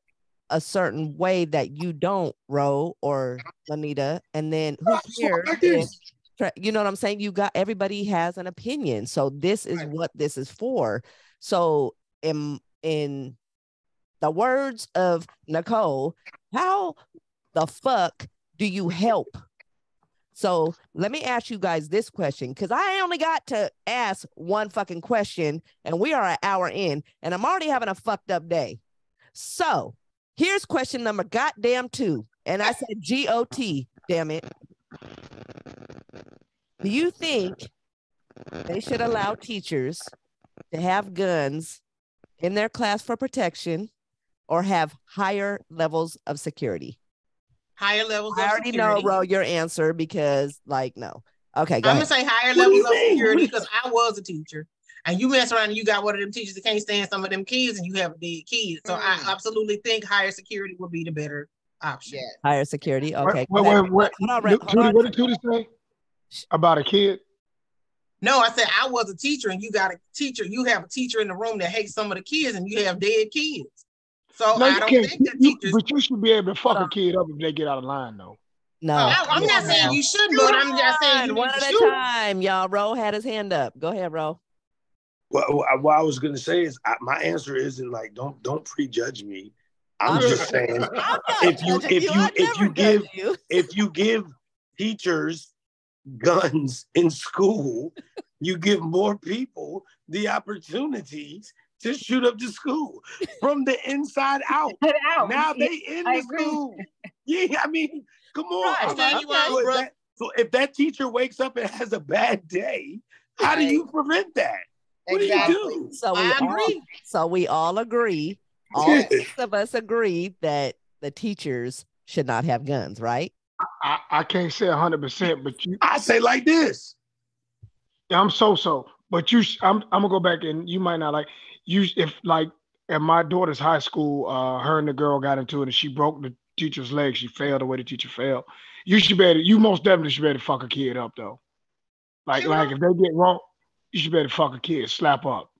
[SPEAKER 2] a certain way that you don't, Ro or Lanita, and then who cares if, you know what I'm saying? Everybody has an opinion. So this is what this is for. So in the words of Nicole, how the fuck do you help? So let me ask you guys this question, because I only got to ask one fucking question, and we are an hour in, and I'm already having a fucked up day. So here's question number goddamn 2, and I said GOT, damn it. Do you think they should allow teachers to have guns in their class for protection or have higher levels of security?
[SPEAKER 5] Higher levels of security.
[SPEAKER 2] I already know, Ro, your answer, because no. Okay, I'm
[SPEAKER 5] going to say higher levels of security because I was a teacher. And you mess around and you got one of them teachers that can't stand some of them kids and you have a dead kid. So I absolutely think higher security would be the better option.
[SPEAKER 2] Yeah. Higher security, okay.
[SPEAKER 6] Wait. What did Tootie say about a kid?
[SPEAKER 5] No, I said I was a teacher and you got a teacher. You have a teacher in the room that hates some of the kids and you have dead kids. So I don't think that teachers.
[SPEAKER 6] But you should be able to fuck a kid up if they get out of line, though.
[SPEAKER 2] No,
[SPEAKER 5] I'm not saying you shouldn't, but I'm just saying
[SPEAKER 2] one at a time. Y'all, Ro had his hand up. Go ahead, Ro.
[SPEAKER 3] Well, what I was gonna say is my answer isn't like don't prejudge me. I'm just saying if you give teachers guns in school, you give more people the opportunities to shoot up the school from the inside out. Now they in the school. Yeah, I mean, come on. So if that teacher wakes up and has a bad day, how do you prevent that? What do you do?
[SPEAKER 2] So we all agree. All 6 of us agree that the teachers should not have guns, right?
[SPEAKER 6] I can't say 100%, but
[SPEAKER 3] I say like this.
[SPEAKER 6] Yeah, I'm so. But I'm gonna go back and you might not like if like at my daughter's high school, her and the girl got into it and she broke the teacher's leg. She failed the way the teacher failed. You most definitely should be able to fuck a kid up though. Like if they get wrong, you should be able to fuck a kid, slap up.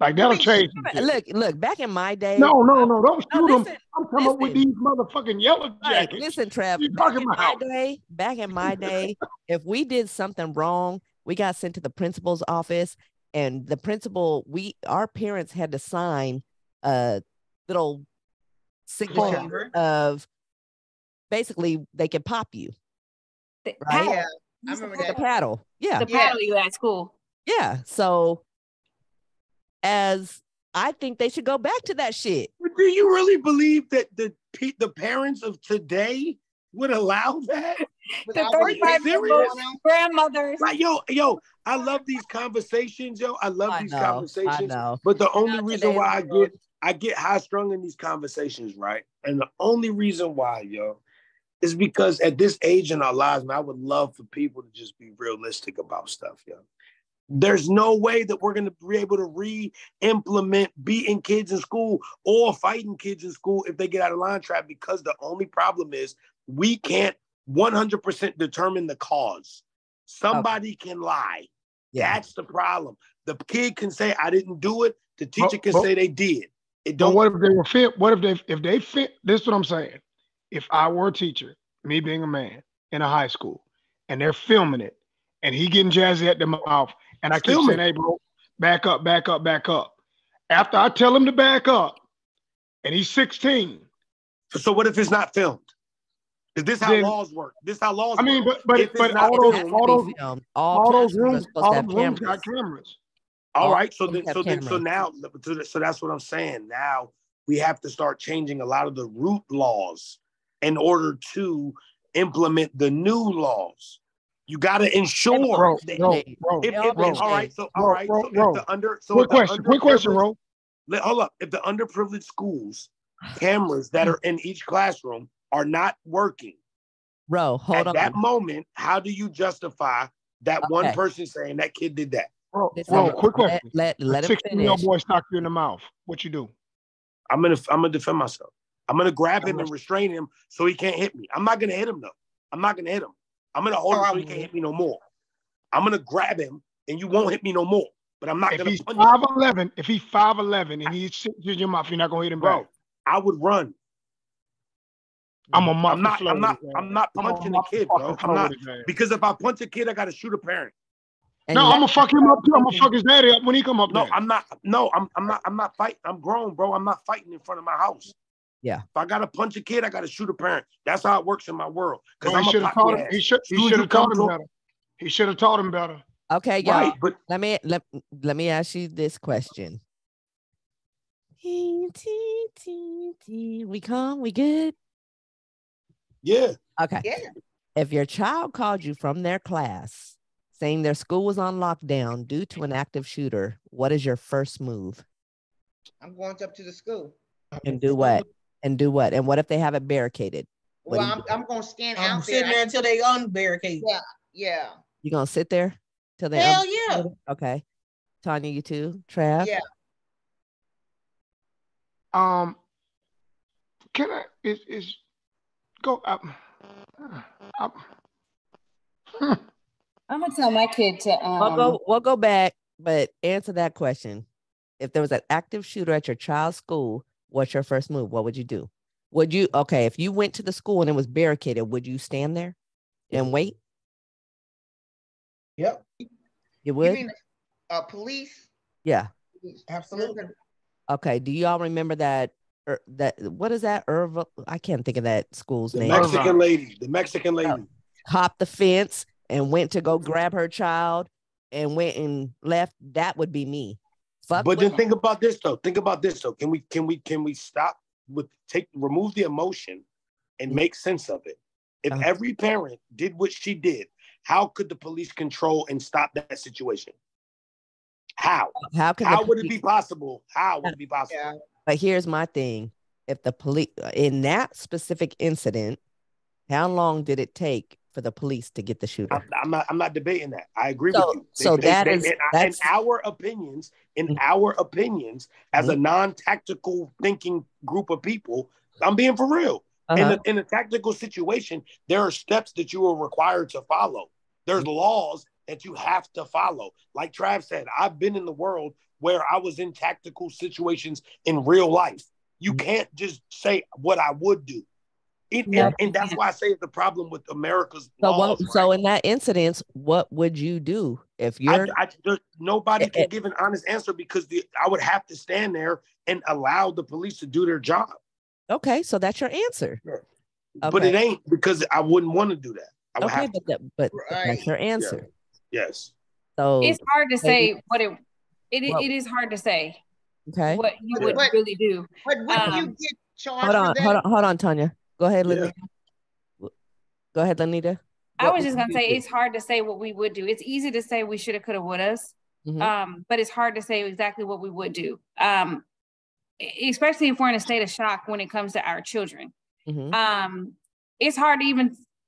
[SPEAKER 6] Like that'll change.
[SPEAKER 2] Look, back in my day.
[SPEAKER 6] No, don't shoot them. I'm coming up with these motherfucking yellow jackets.
[SPEAKER 2] Listen, Trev, back in my day, if we did something wrong, we got sent to the principal's office, and the principal, our parents had to sign a little signature of basically they could pop you. Right?
[SPEAKER 1] Yeah, I remember that.
[SPEAKER 2] The paddle. Yeah.
[SPEAKER 7] The paddle you at school.
[SPEAKER 2] Yeah. So I think they should go back to that shit.
[SPEAKER 3] Do you really believe that the parents of today would allow that?
[SPEAKER 7] The 35-year-old grandmothers.
[SPEAKER 3] Like, yo, I love these conversations, yo. I love these conversations. But the only reason why I get high strung in these conversations, right? And the only reason why, yo, is because at this age in our lives, man, I would love for people to just be realistic about stuff, yo. There's no way that we're going to be able to re-implement beating kids in school or fighting kids in school if they get out of line trap, because the only problem is we can't 100% determine the cause. Somebody can lie. Yeah. That's the problem. The kid can say, I didn't do it. The teacher can say they did.
[SPEAKER 6] What if they were fit? What if they fit? This is what I'm saying. If I were a teacher, me being a man in a high school, and they're filming it, and he getting jazzy at the mouth, and I keep saying, hey, bro, back up, back up, back up. After I tell him to back up, and he's 16.
[SPEAKER 3] So what if it's not filmed? Is this how laws work? This how laws work.
[SPEAKER 6] I mean, but all those rooms got cameras.
[SPEAKER 3] All right, so that's what I'm saying. Now we have to start changing a lot of the root laws in order to implement the new laws. You got to ensure. All right. So quick question, Ro. Hold up. If the underprivileged schools cameras that are in each classroom are not working,
[SPEAKER 2] hold on.
[SPEAKER 3] At that moment, how do you justify that one person saying that kid did that?
[SPEAKER 6] Bro, quick question. Let him 16-year-old boy knock you in the mouth. What you do?
[SPEAKER 3] I'm gonna defend myself. I'm gonna grab him and restrain him so he can't hit me. I'm not gonna hit him though. I'm not gonna hit him. I'm gonna hold him so he can't hit me no more. I'm gonna grab him and you won't hit me no more. But I'm not gonna.
[SPEAKER 6] If he's 5'11", if he's 5'11" and he's in your mouth, you're not gonna hit him, bro.
[SPEAKER 3] I would run. I'm not punching a kid, bro. I'm not, because if I punch a kid, I gotta shoot a parent.
[SPEAKER 6] I'm gonna fuck him up too. I'm gonna fuck his daddy up when he come up there.
[SPEAKER 3] I'm not fighting. I'm grown, bro. I'm not fighting in front of my house.
[SPEAKER 2] Yeah.
[SPEAKER 3] If I gotta punch a kid, I gotta shoot a parent. That's how it works in my world. Because
[SPEAKER 6] he should have taught him. He should have taught him better. He should have taught him better.
[SPEAKER 2] Okay, y'all. Right, let me ask you this question. We good?
[SPEAKER 3] Yeah.
[SPEAKER 2] Okay. Yeah. If your child called you from their class saying their school was on lockdown due to an active shooter, what is your first move?
[SPEAKER 1] I'm going up to the school.
[SPEAKER 2] And do what? And what if they have it barricaded?
[SPEAKER 1] Well, I'm going to stand out there.
[SPEAKER 5] I'm sitting there until they unbarricade.
[SPEAKER 1] Yeah.
[SPEAKER 2] You going to sit there till they
[SPEAKER 5] Hell yeah.
[SPEAKER 2] Okay. Tanya, you too? Trav?
[SPEAKER 1] Yeah.
[SPEAKER 6] Can I go up?
[SPEAKER 7] I'm gonna tell my kid to
[SPEAKER 2] we'll go back, but answer that question. If there was an active shooter at your child's school, what's your first move? What would you do? If you went to the school and it was barricaded, would you stand there and wait?
[SPEAKER 5] Yep.
[SPEAKER 2] You would?
[SPEAKER 1] You mean police?
[SPEAKER 2] Yeah.
[SPEAKER 5] Absolutely.
[SPEAKER 2] Okay. Do y'all remember that? What is that? I can't think of that school's name.
[SPEAKER 3] The Mexican lady.
[SPEAKER 2] Hopped the fence and went to go grab her child and went and left. That would be me.
[SPEAKER 3] But then think about this though. Can we stop with remove the emotion and make sense of it? If every parent did what she did, how could the police control and stop that situation? How would it be possible? How would it be possible?
[SPEAKER 1] Yeah.
[SPEAKER 2] But here's my thing. If the police, in that specific incident, how long did it take for the police to get the shooter?
[SPEAKER 3] I'm not debating that. I agree with you. In our opinions, as a non-tactical thinking group of people, I'm being for real. In a tactical situation, there are steps that you are required to follow. There's laws that you have to follow. Like Trav said, I've been in the world where I was in tactical situations in real life. You can't just say what I would do. And that's why I say the problem with America's laws.
[SPEAKER 2] So in that incident, what would you do if you're?
[SPEAKER 3] Nobody can give an honest answer because I would have to stand there and allow the police to do their job.
[SPEAKER 2] Okay, so that's your answer.
[SPEAKER 3] Yeah. Okay. But it ain't, because I wouldn't want to do that. I would have to.
[SPEAKER 2] But that's your answer.
[SPEAKER 3] Yeah. Yes.
[SPEAKER 2] So
[SPEAKER 7] it's hard to say what it is hard to say.
[SPEAKER 2] Okay.
[SPEAKER 7] What you would really do.
[SPEAKER 1] But when you get charged,
[SPEAKER 2] hold on, Tanya. Go ahead, Lanita. Go ahead, Lanita.
[SPEAKER 7] I was just gonna say it's hard to say what we would do. It's easy to say we shoulda, coulda, woulda, but it's hard to say exactly what we would do. Especially if we're in a state of shock when it comes to our children.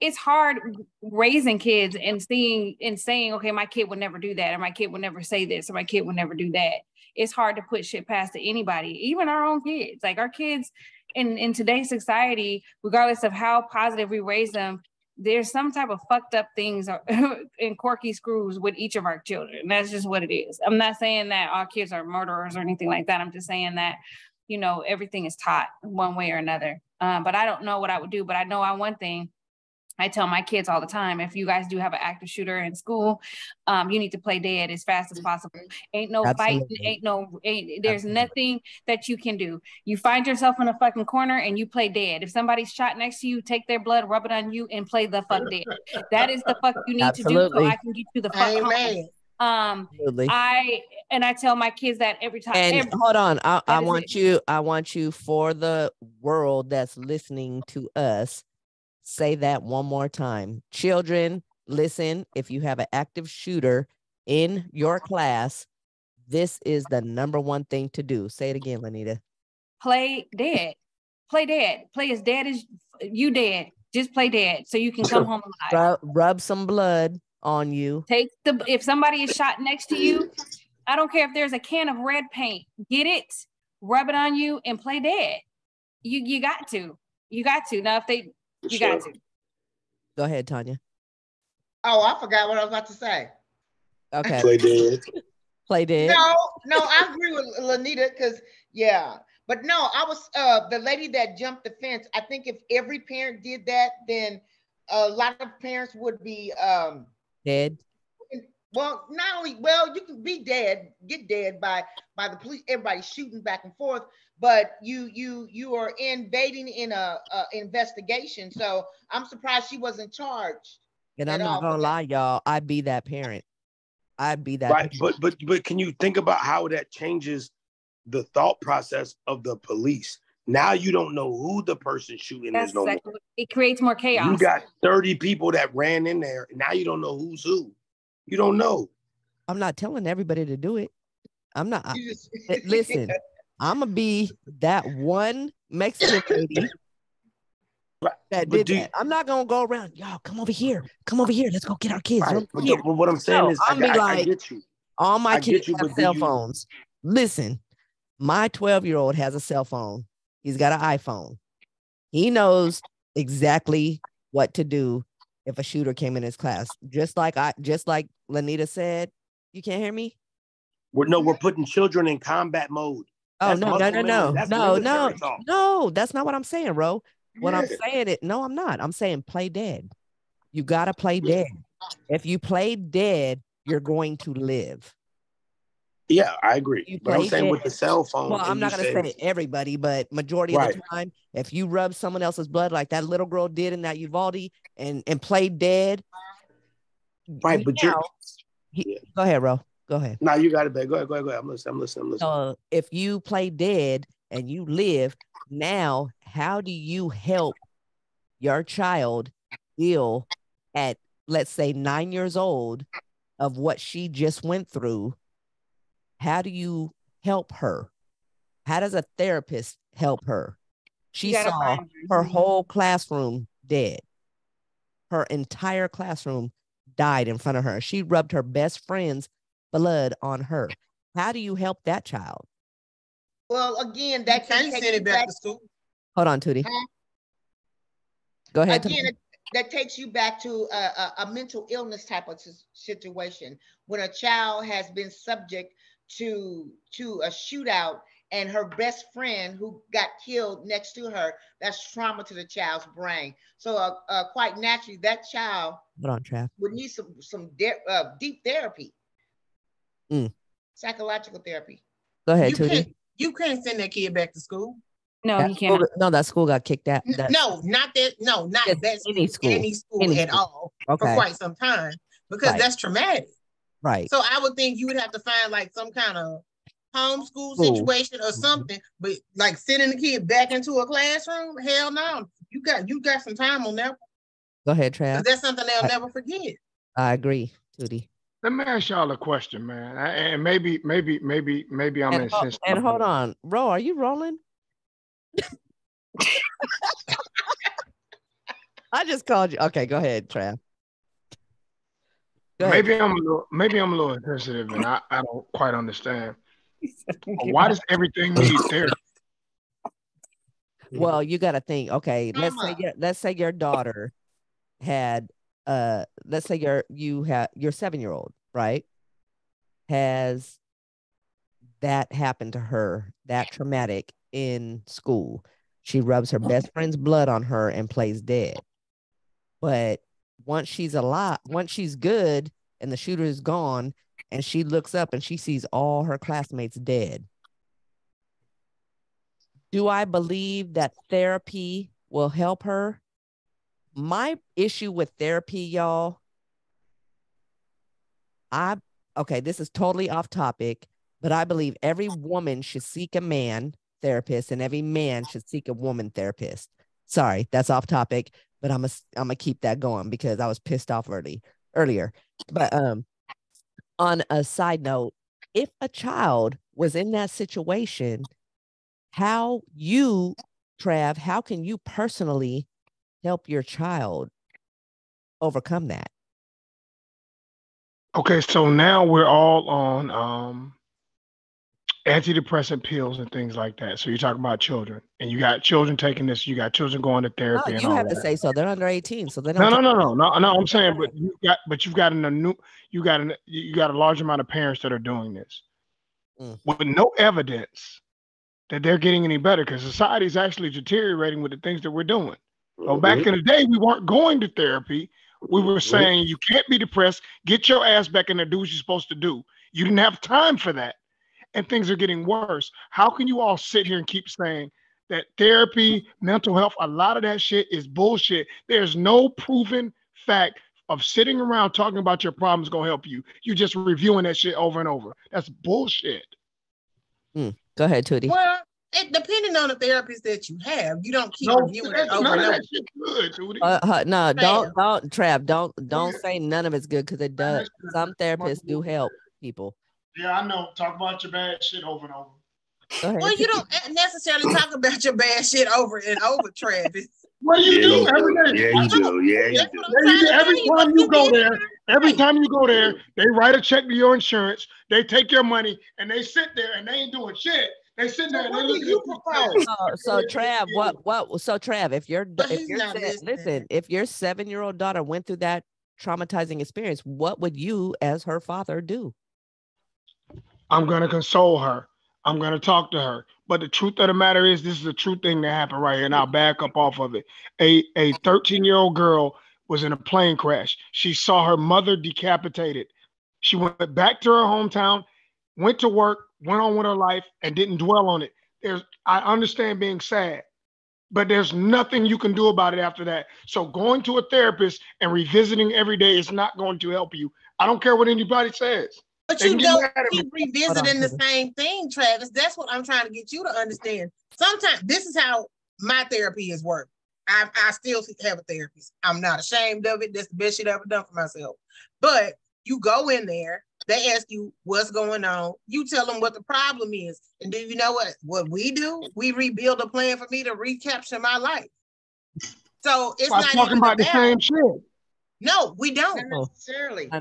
[SPEAKER 7] It's hard raising kids and saying, okay, my kid would never do that, or my kid would never say this, or my kid would never do that. It's hard to put shit past to anybody, even our own kids. Like our kids in today's society, regardless of how positive we raise them, there's some type of fucked up things and quirky screws with each of our children. That's just what it is. I'm not saying that our kids are murderers or anything like that. I'm just saying that, everything is taught one way or another. But I don't know what I would do, but I know one thing. I tell my kids all the time, if you guys do have an active shooter in school, you need to play dead as fast as possible. Ain't no fighting, there's nothing that you can do. You find yourself in a fucking corner and you play dead. If somebody's shot next to you, take their blood, rub it on you, and play the fuck dead. That is the fuck you need to do so I can get you the fuck home. I tell my kids that every time.
[SPEAKER 2] And hold on, I want you for the world that's listening to us. Say that one more time. Children, listen, if you have an active shooter in your class, this is the number one thing to do. Say it again, Lanita.
[SPEAKER 7] Play dead. Play dead. Play as dead as you dead. Just play dead so you can come home alive.
[SPEAKER 2] Rub some blood on you.
[SPEAKER 7] If somebody is shot next to you, I don't care if there's a can of red paint. Get it, rub it on you, and play dead. You got to. You got to. Now, you got to.
[SPEAKER 2] Go ahead, Tanya.
[SPEAKER 1] Oh, I forgot what I was about to say.
[SPEAKER 2] Okay.
[SPEAKER 3] Play dead.
[SPEAKER 2] Play dead.
[SPEAKER 1] No, I agree with Lanita because, yeah. But no, I was the lady that jumped the fence. I think if every parent did that, then a lot of parents would be
[SPEAKER 2] dead.
[SPEAKER 1] Well, not only, you can be dead, get dead by the police, everybody shooting back and forth, but you are invading in a investigation. So I'm surprised she wasn't charged.
[SPEAKER 2] And I'm not gonna lie, y'all, I'd be that parent. I'd be that
[SPEAKER 3] right, but can you think about how that changes the thought process of the police? Now you don't know who the person shooting is no more.
[SPEAKER 7] It creates more chaos.
[SPEAKER 3] You got 30 people that ran in there, and now you don't know who's who. You don't know.
[SPEAKER 2] I'm not telling everybody to do it. I'm not. Listen, I'm gonna be that one Mexican lady that did that. I'm not gonna go around. Y'all, come over here. Come over here. Let's go get our kids.
[SPEAKER 3] Right. But what I'm saying is, I get you.
[SPEAKER 2] All my kids have cell phones. Listen, my 12-year-old has a cell phone. He's got an iPhone. He knows exactly what to do if a shooter came in his class. Just like Lanita said. You can't hear me?
[SPEAKER 3] We're putting children in combat mode.
[SPEAKER 2] Oh, no. That's not what I'm saying, bro. What I'm saying I'm not. I'm saying play dead. You got to play dead. If you play dead, you're going to live.
[SPEAKER 3] Yeah, I agree. But I'm saying with the cell phone.
[SPEAKER 2] Well, I'm not going to say everybody, but majority of the time, if you rub someone else's blood like that little girl did in that Uvalde and play dead.
[SPEAKER 3] Right, but
[SPEAKER 2] go ahead, bro. Go ahead.
[SPEAKER 3] No, you got it, babe. Go ahead. I'm listening.
[SPEAKER 2] If you play dead and you live, now how do you help your child deal at, let's say, 9 years old of what she just went through? How do you help her? How does a therapist help her? She saw her whole classroom dead. Her entire classroom died in front of her. She rubbed her best friend's blood on her. How do you help that child?
[SPEAKER 1] Well, again, that can't send it back to school.
[SPEAKER 2] Hold on, Tootie. Go ahead.
[SPEAKER 1] Again, that takes you back to a mental illness type of situation when a child has been subject to a shootout and her best friend who got killed next to her. That's trauma to the child's brain. So quite naturally, that child would need some deep therapy, psychological therapy.
[SPEAKER 2] Go ahead, Tootie.
[SPEAKER 5] You can't send that kid back to school.
[SPEAKER 7] No, you can't.
[SPEAKER 2] No, that school got kicked out.
[SPEAKER 5] No, not that. No, not that
[SPEAKER 2] any school
[SPEAKER 5] at all for quite some time because that's traumatic.
[SPEAKER 2] Right.
[SPEAKER 5] So I would think you would have to find like some kind of homeschool situation or something, but like sending the kid back into a classroom, hell no. You got some time on that.
[SPEAKER 2] Go ahead, Trav.
[SPEAKER 5] That's something they'll never forget.
[SPEAKER 2] I agree, Tootie.
[SPEAKER 6] Let me ask y'all a question, man. And maybe I'm insensitive.
[SPEAKER 2] And hold on, Ro, are you rolling? I just called you. Okay, go ahead, Trav.
[SPEAKER 6] Maybe I'm a little insensitive, and I don't quite understand. Why does everything need therapy?
[SPEAKER 2] Well, you got to think. Okay, let's say your daughter had let's say your 7-year-old, right? Has that happened to her, that traumatic in school. She rubs her best friend's blood on her and plays dead. But once she's alive, once she's good and the shooter is gone, and she looks up and she sees all her classmates dead. Do I believe that therapy will help her? My issue with therapy, y'all, okay, this is totally off topic, but I believe every woman should seek a man therapist and every man should seek a woman therapist. Sorry, that's off topic, but I'm gonna keep that going because I was pissed off earlier. But on a side note, if a child was in that situation, how you, Trav, how can you personally help your child overcome that?
[SPEAKER 6] Okay, so now we're all on antidepressant pills and things like that. So you're talking about children, and you got children taking this. You got children going to therapy.
[SPEAKER 2] No,
[SPEAKER 6] and
[SPEAKER 2] you
[SPEAKER 6] all
[SPEAKER 2] have to
[SPEAKER 6] that.
[SPEAKER 2] say so. They're under 18, so they don't.
[SPEAKER 6] No. I'm saying, but you've got a large amount of parents that are doing this with no evidence that they're getting any better, because society is actually deteriorating with the things that we're doing. So back in the day, we weren't going to therapy. We were saying you can't be depressed. Get your ass back in there, do what you're supposed to do. You didn't have time for that. And things are getting worse. How can you all sit here and keep saying that therapy, mental health, a lot of that shit is bullshit? There's no proven fact of sitting around talking about your problems gonna help you. You're just reviewing that shit over and over. That's bullshit.
[SPEAKER 2] Go ahead, Tootie.
[SPEAKER 5] Well, depending on the therapist that you have, you don't keep reviewing it over and over.
[SPEAKER 6] Good, Tootie.
[SPEAKER 2] No, don't, Trav, don't say none of it's good, because it does. Some therapists do help people.
[SPEAKER 6] Yeah, I know. Talk about your bad shit over and over.
[SPEAKER 5] Well, you don't necessarily talk about your bad shit over and over, Travis.
[SPEAKER 6] What do you do every day?
[SPEAKER 3] Yeah, you do. Yeah, you do.
[SPEAKER 6] Every time you go there, they write a check to your insurance. They take your money and they sit there and they ain't doing shit. They sit there and they look at you.
[SPEAKER 2] So Trav, So Trav, if your 7-year-old daughter went through that traumatizing experience, what would you, as her father, do?
[SPEAKER 6] I'm gonna console her. I'm gonna talk to her. But the truth of the matter is, this is a true thing that happened right here, and I'll back up off of it. A 13-year-old girl was in a plane crash. She saw her mother decapitated. She went back to her hometown, went to work, went on with her life, and didn't dwell on it. I understand being sad, but there's nothing you can do about it after that. So going to a therapist and revisiting every day is not going to help you. I don't care what anybody says.
[SPEAKER 5] But you don't keep revisiting the same thing, Travis. That's what I'm trying to get you to understand. Sometimes this is how my therapy has worked. I still have a therapist. I'm not ashamed of it. That's the best shit I've ever done for myself. But you go in there, they ask you what's going on. You tell them what the problem is. And do you know what we do? We rebuild a plan for me to recapture my life. So it's not
[SPEAKER 6] talking about the same shit.
[SPEAKER 5] No, we don't.
[SPEAKER 2] Not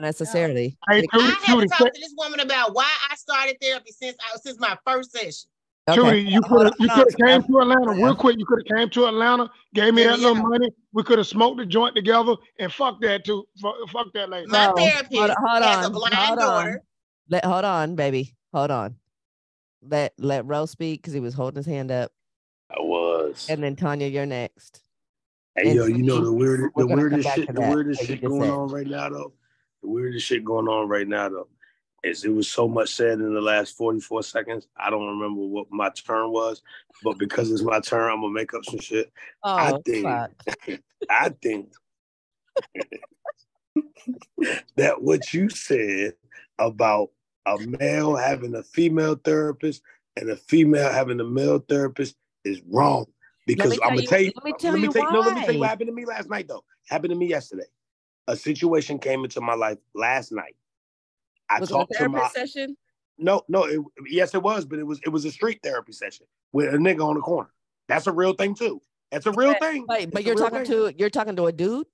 [SPEAKER 2] necessarily.
[SPEAKER 5] I had to talk to this woman about why I started therapy since my first session.
[SPEAKER 6] Okay. Tootie, you could have came to Atlanta real quick. You could have came to Atlanta, gave me that little money. We could have smoked the joint together, and fuck that too. Fuck that lady.
[SPEAKER 5] My therapist has a blind daughter.
[SPEAKER 2] Hold on, baby. Hold on. Let Rose speak, because he was holding his hand up.
[SPEAKER 3] I was.
[SPEAKER 2] And then Tanya, you're next.
[SPEAKER 3] Hey, yo, you know the weirdest shit going on right now, though? The weirdest shit going on right now, though, is it was so much said in the last 44 seconds. I don't remember what my turn was, but because it's my turn, I'm going to make up some shit. I think that what you said about a male having a female therapist and a female having a male therapist is wrong. Because I'm gonna tell you. Let me tell you what happened to me last night, though. Happened to me yesterday. A situation came into my life last night. I talked to my
[SPEAKER 2] session.
[SPEAKER 3] No, yes, it was, but it was a street therapy session with a nigga on the corner. That's a real thing too. That's a real thing.
[SPEAKER 2] Wait, but you're talking to a dude.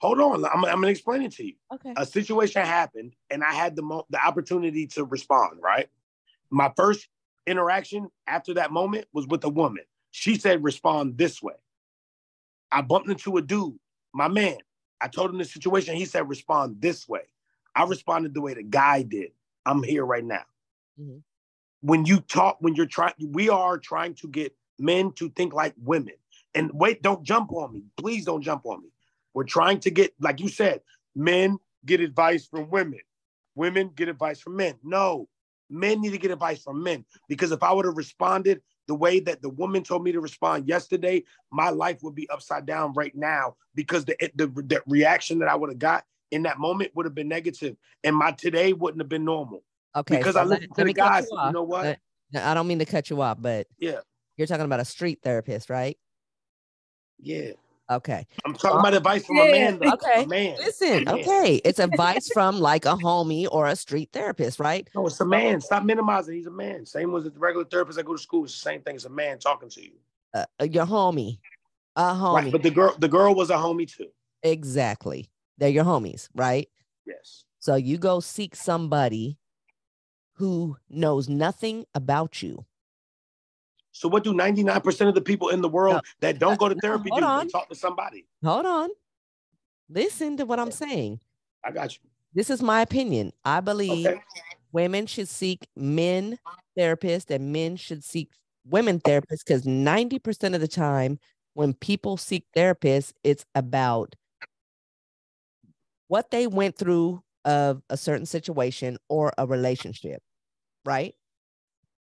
[SPEAKER 3] Hold on, I'm gonna explain it to you.
[SPEAKER 2] Okay.
[SPEAKER 3] A situation happened, and I had the opportunity to respond. Right. My first interaction after that moment was with a woman. She said, respond this way. I bumped into a dude, my man. I told him the situation. He said, respond this way. I responded the way the guy did. I'm here right now. Mm-hmm. We are trying to get men to think like women. And wait, don't jump on me. Please don't jump on me. We're trying to get, like you said, men get advice from women. Women get advice from men. No, men need to get advice from men. Because if I would have responded the way that the woman told me to respond yesterday, my life would be upside down right now, because the reaction that I would have got in that moment would have been negative, and my today wouldn't have been normal.
[SPEAKER 2] Okay,
[SPEAKER 3] because
[SPEAKER 2] so
[SPEAKER 3] I listened to the guys. You know what?
[SPEAKER 2] I don't mean to cut you off, but
[SPEAKER 3] yeah,
[SPEAKER 2] you're talking about a street therapist, right?
[SPEAKER 3] Yeah.
[SPEAKER 2] Okay.
[SPEAKER 3] I'm talking about advice from a man, though.
[SPEAKER 2] Okay.
[SPEAKER 3] A man.
[SPEAKER 2] Listen,
[SPEAKER 3] Man.
[SPEAKER 2] okay. It's advice from like a homie or a street therapist, right?
[SPEAKER 3] No, it's a man. Stop minimizing. He's a man. Same as the regular therapist I go to school. It's the same thing as a man talking to you.
[SPEAKER 2] Your homie. A homie.
[SPEAKER 3] Right, but the girl was a homie too.
[SPEAKER 2] Exactly. They're your homies, right?
[SPEAKER 3] Yes.
[SPEAKER 2] So you go seek somebody who knows nothing about you.
[SPEAKER 3] So what do 99% of the people in the world that don't go to therapy do? They talk to somebody.
[SPEAKER 2] Hold on. Listen to what I'm saying.
[SPEAKER 3] I got you.
[SPEAKER 2] This is my opinion. I believe women should seek men therapists and men should seek women therapists, because 90% of the time when people seek therapists, it's about what they went through of a certain situation or a relationship, right?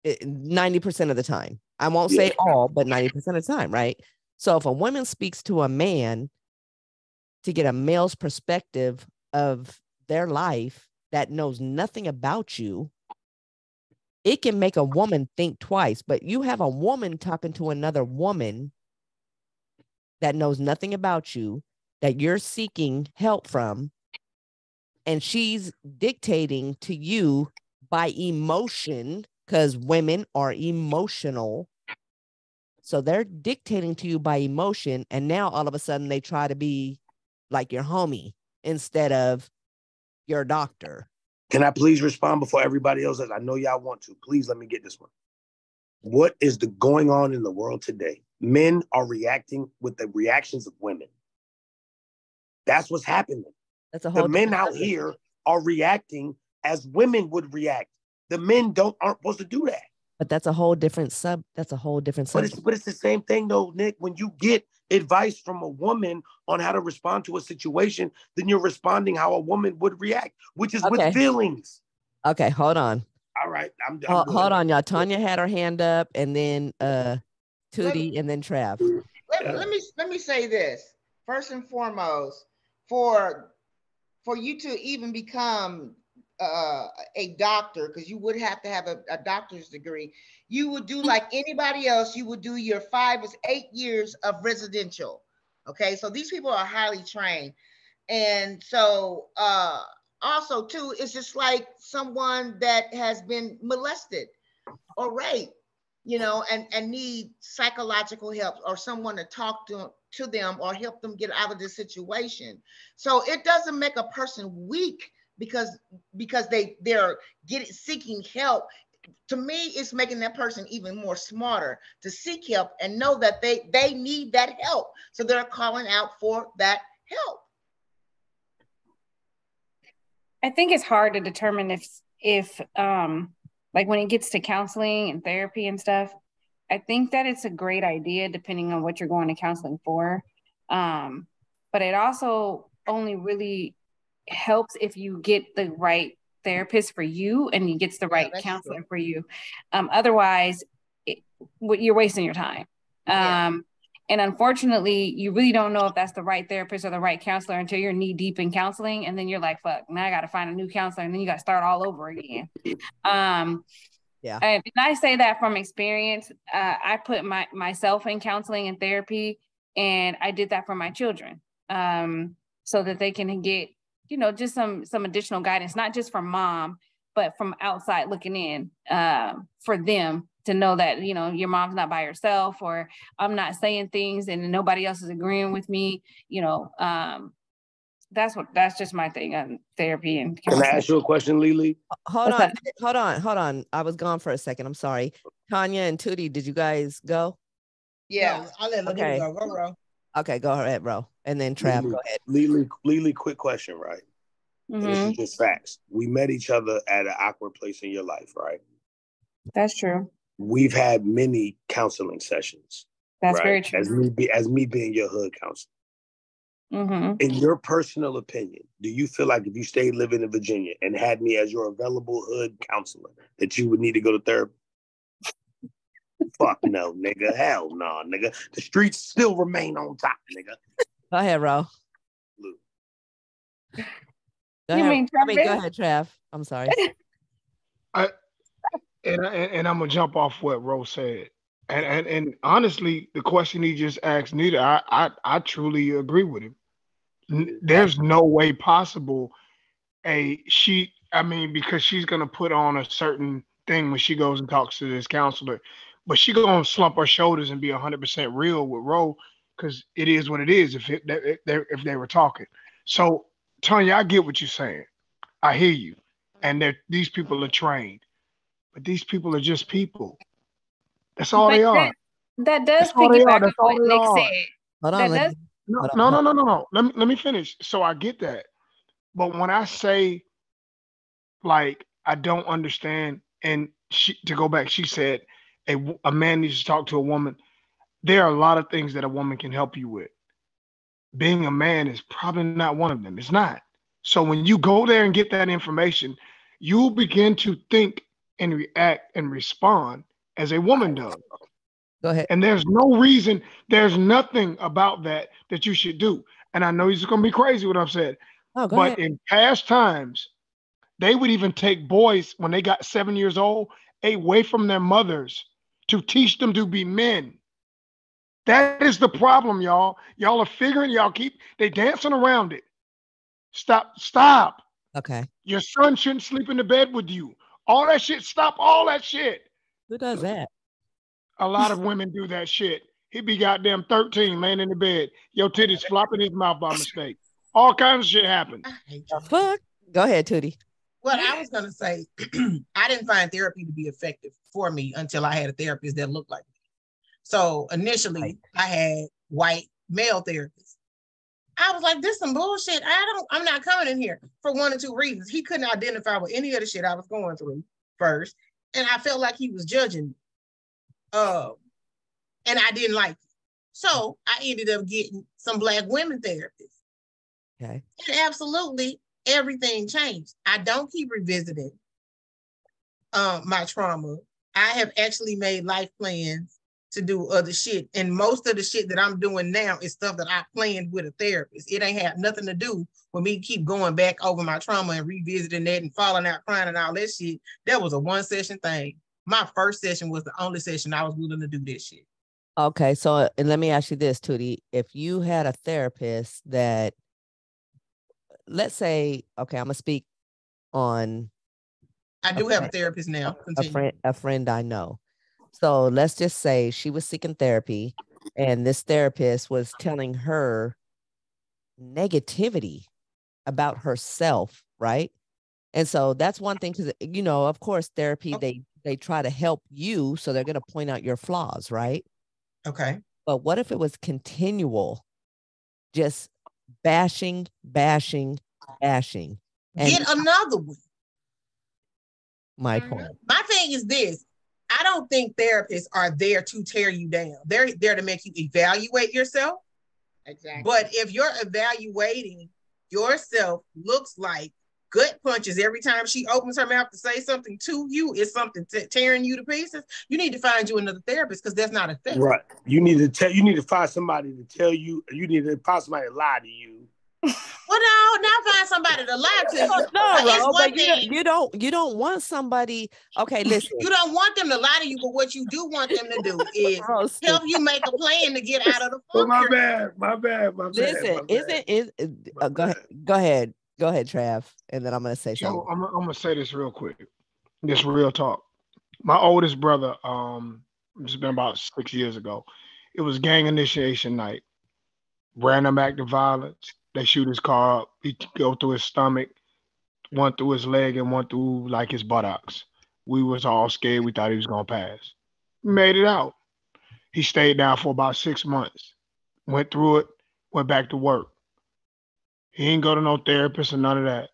[SPEAKER 2] 90% of the time. I won't say all, but 90% of the time, right? So if a woman speaks to a man to get a male's perspective of their life that knows nothing about you, it can make a woman think twice. But you have a woman talking to another woman that knows nothing about you, that you're seeking help from, and she's dictating to you by emotion, because women are emotional. So they're dictating to you by emotion. And now all of a sudden they try to be like your homie instead of your doctor.
[SPEAKER 3] Can I please respond before everybody else says? I know y'all want to. Please let me get this one. What is going on in the world today? Men are reacting with the reactions of women. That's what's happening.
[SPEAKER 2] That's a whole.
[SPEAKER 3] The men out here are reacting as women would react. The men aren't supposed to do that.
[SPEAKER 2] But that's a whole different That's a whole different subject.
[SPEAKER 3] But it's the same thing though, Nick. When you get advice from a woman on how to respond to a situation, then you're responding how a woman would react, which is with feelings.
[SPEAKER 2] Okay, hold on.
[SPEAKER 3] All right, I'm
[SPEAKER 2] hold on, y'all. Tanya had her hand up, and then Tootie, and then Trav.
[SPEAKER 1] Let me say this first and foremost. For you to even become a doctor, because you would have to have a doctor's degree, you would do like anybody else. You would do your 5 or 8 years of residential. Okay, so these people are highly trained, and so also too, it's just like someone that has been molested or raped, and need psychological help or someone to talk to them or help them get out of this situation. So it doesn't make a person weak because they're seeking help. To me, it's making that person even more smarter to seek help and know that they need that help. So they're calling out for that help.
[SPEAKER 7] I think it's hard to determine if like when it gets to counseling and therapy and stuff, I think that it's a great idea depending on what you're going to counseling for. But it also only really helps if you get the right therapist for you and he gets the right counselor for you. Otherwise, you're wasting your time. And unfortunately, you really don't know if that's the right therapist or the right counselor until you're knee deep in counseling. And then you're like, fuck, now I got to find a new counselor. And then you got to start all over again. And I say that from experience. I put myself in counseling and therapy, and I did that for my children so that they can get, just some additional guidance, not just from mom, but from outside looking in for them to know that, your mom's not by herself, or I'm not saying things and nobody else is agreeing with me. That's just my thing on therapy and counseling.
[SPEAKER 3] Can I ask you a question, Lily?
[SPEAKER 2] Hold on. I was gone for a second. I'm sorry. Tanya and Tootie, did you guys go?
[SPEAKER 5] Yeah, I'll let Lily go. Go, bro.
[SPEAKER 2] Okay, go ahead, bro. And then Trav, go ahead.
[SPEAKER 3] Lily, quick question, right? Mm-hmm. This is just facts. We met each other at an awkward place in your life, right?
[SPEAKER 7] That's true.
[SPEAKER 3] We've had many counseling sessions.
[SPEAKER 7] That's very true.
[SPEAKER 3] As me being your hood counselor. In your personal opinion, do you feel like if you stayed living in Virginia and had me as your available hood counselor, that you would need to go to therapy? Fuck no, nigga. Hell no, nigga. The streets still remain on top, nigga.
[SPEAKER 2] Go ahead, Ro. Go ahead, Trav. I'm sorry.
[SPEAKER 6] And I'm gonna jump off what Ro said. And honestly, the question he just asked Nita, I truly agree with him. There's no way possible because she's gonna put on a certain thing when she goes and talks to this counselor, but she gonna slump her shoulders and be 100% real with Ro, because it is what it is. If they were talking, so Tanya, I get what you're saying. I hear you, and these people are trained, but these people are just people. That's all they are.
[SPEAKER 7] That does piggyback on what Nick said.
[SPEAKER 2] Hold on.
[SPEAKER 6] No. Let me finish. So I get that. But when I say, like, I don't understand, and to go back, she said a man needs to talk to a woman. There are a lot of things that a woman can help you with. Being a man is probably not one of them. It's not. So when you go there and get that information, you'll begin to think and react and respond as a woman does.
[SPEAKER 2] Go ahead.
[SPEAKER 6] And there's no reason, there's nothing about that you should do. And I know he's going to be crazy what I've said.
[SPEAKER 2] But
[SPEAKER 6] ahead. In past times, they would even take boys when they got 7 years old away from their mothers to teach them to be men. That is the problem, y'all. Y'all are figuring, they dancing around it. Stop.
[SPEAKER 2] Okay.
[SPEAKER 6] Your son shouldn't sleep in the bed with you. All that shit, stop all that shit.
[SPEAKER 2] Who does that?
[SPEAKER 6] A lot of women do that shit. He be goddamn 13 laying in the bed. Your titties flopping his mouth by mistake. All kinds of shit happen.
[SPEAKER 2] Fuck. Go ahead, Tootie.
[SPEAKER 5] Well, I was going to say, I didn't find therapy to be effective for me until I had a therapist that looked like me. So initially, I had white male therapists. I was like, this is some bullshit. I'm not coming in here for one or two reasons. He couldn't identify with any of the shit I was going through first. And I felt like he was judging me. And I didn't like it. So I ended up getting some Black women therapists.
[SPEAKER 2] Okay.
[SPEAKER 5] And absolutely everything changed. I don't keep revisiting my trauma. I have actually made life plans to do other shit. And most of the shit that I'm doing now is stuff that I planned with a therapist. It ain't have nothing to do with me keep going back over my trauma and revisiting that and falling out crying and all that shit. That was a one session thing. My first session was the only session I was willing to do this shit.
[SPEAKER 2] Okay, so and let me ask you this, Tootie. If you had a therapist that, let's say, okay, I'm gonna speak on.
[SPEAKER 5] I do have a therapist now.
[SPEAKER 2] A friend I know. So let's just say she was seeking therapy, and this therapist was telling her negativity about herself, right? And so that's one thing, because of course, therapy they try to help you, so they're gonna point out your flaws, right?
[SPEAKER 5] Okay.
[SPEAKER 2] But what if it was continual, just bashing? And
[SPEAKER 5] get another one.
[SPEAKER 2] My point.
[SPEAKER 5] My thing is this. I don't think therapists are there to tear you down. They're there to make you evaluate yourself. Exactly. But if you're evaluating yourself looks like gut punches every time she opens her mouth to say something to you, is something tearing you to pieces, you need to find you another therapist, because that's not effective.
[SPEAKER 3] Right. You need to find somebody to tell you. You need to find somebody to lie to you.
[SPEAKER 5] Well, no, not find somebody to lie to you.
[SPEAKER 2] No, but you don't want somebody. Okay, listen.
[SPEAKER 5] You don't want them to lie to you, but what you do want them to do is help you make a plan to get out of the funk.
[SPEAKER 3] My bad.
[SPEAKER 2] Listen, go ahead, Trav, and then I'm gonna say something.
[SPEAKER 6] I'm gonna say this real quick. This real talk. My oldest brother, it's been about 6 years ago. It was gang initiation night. Random act of violence. They shoot his car up. He go through his stomach, one through his leg, and one through like his buttocks. We was all scared. We thought he was gonna pass. Made it out. He stayed down for about 6 months. Went through it. Went back to work. He ain't go to no therapist or none of that.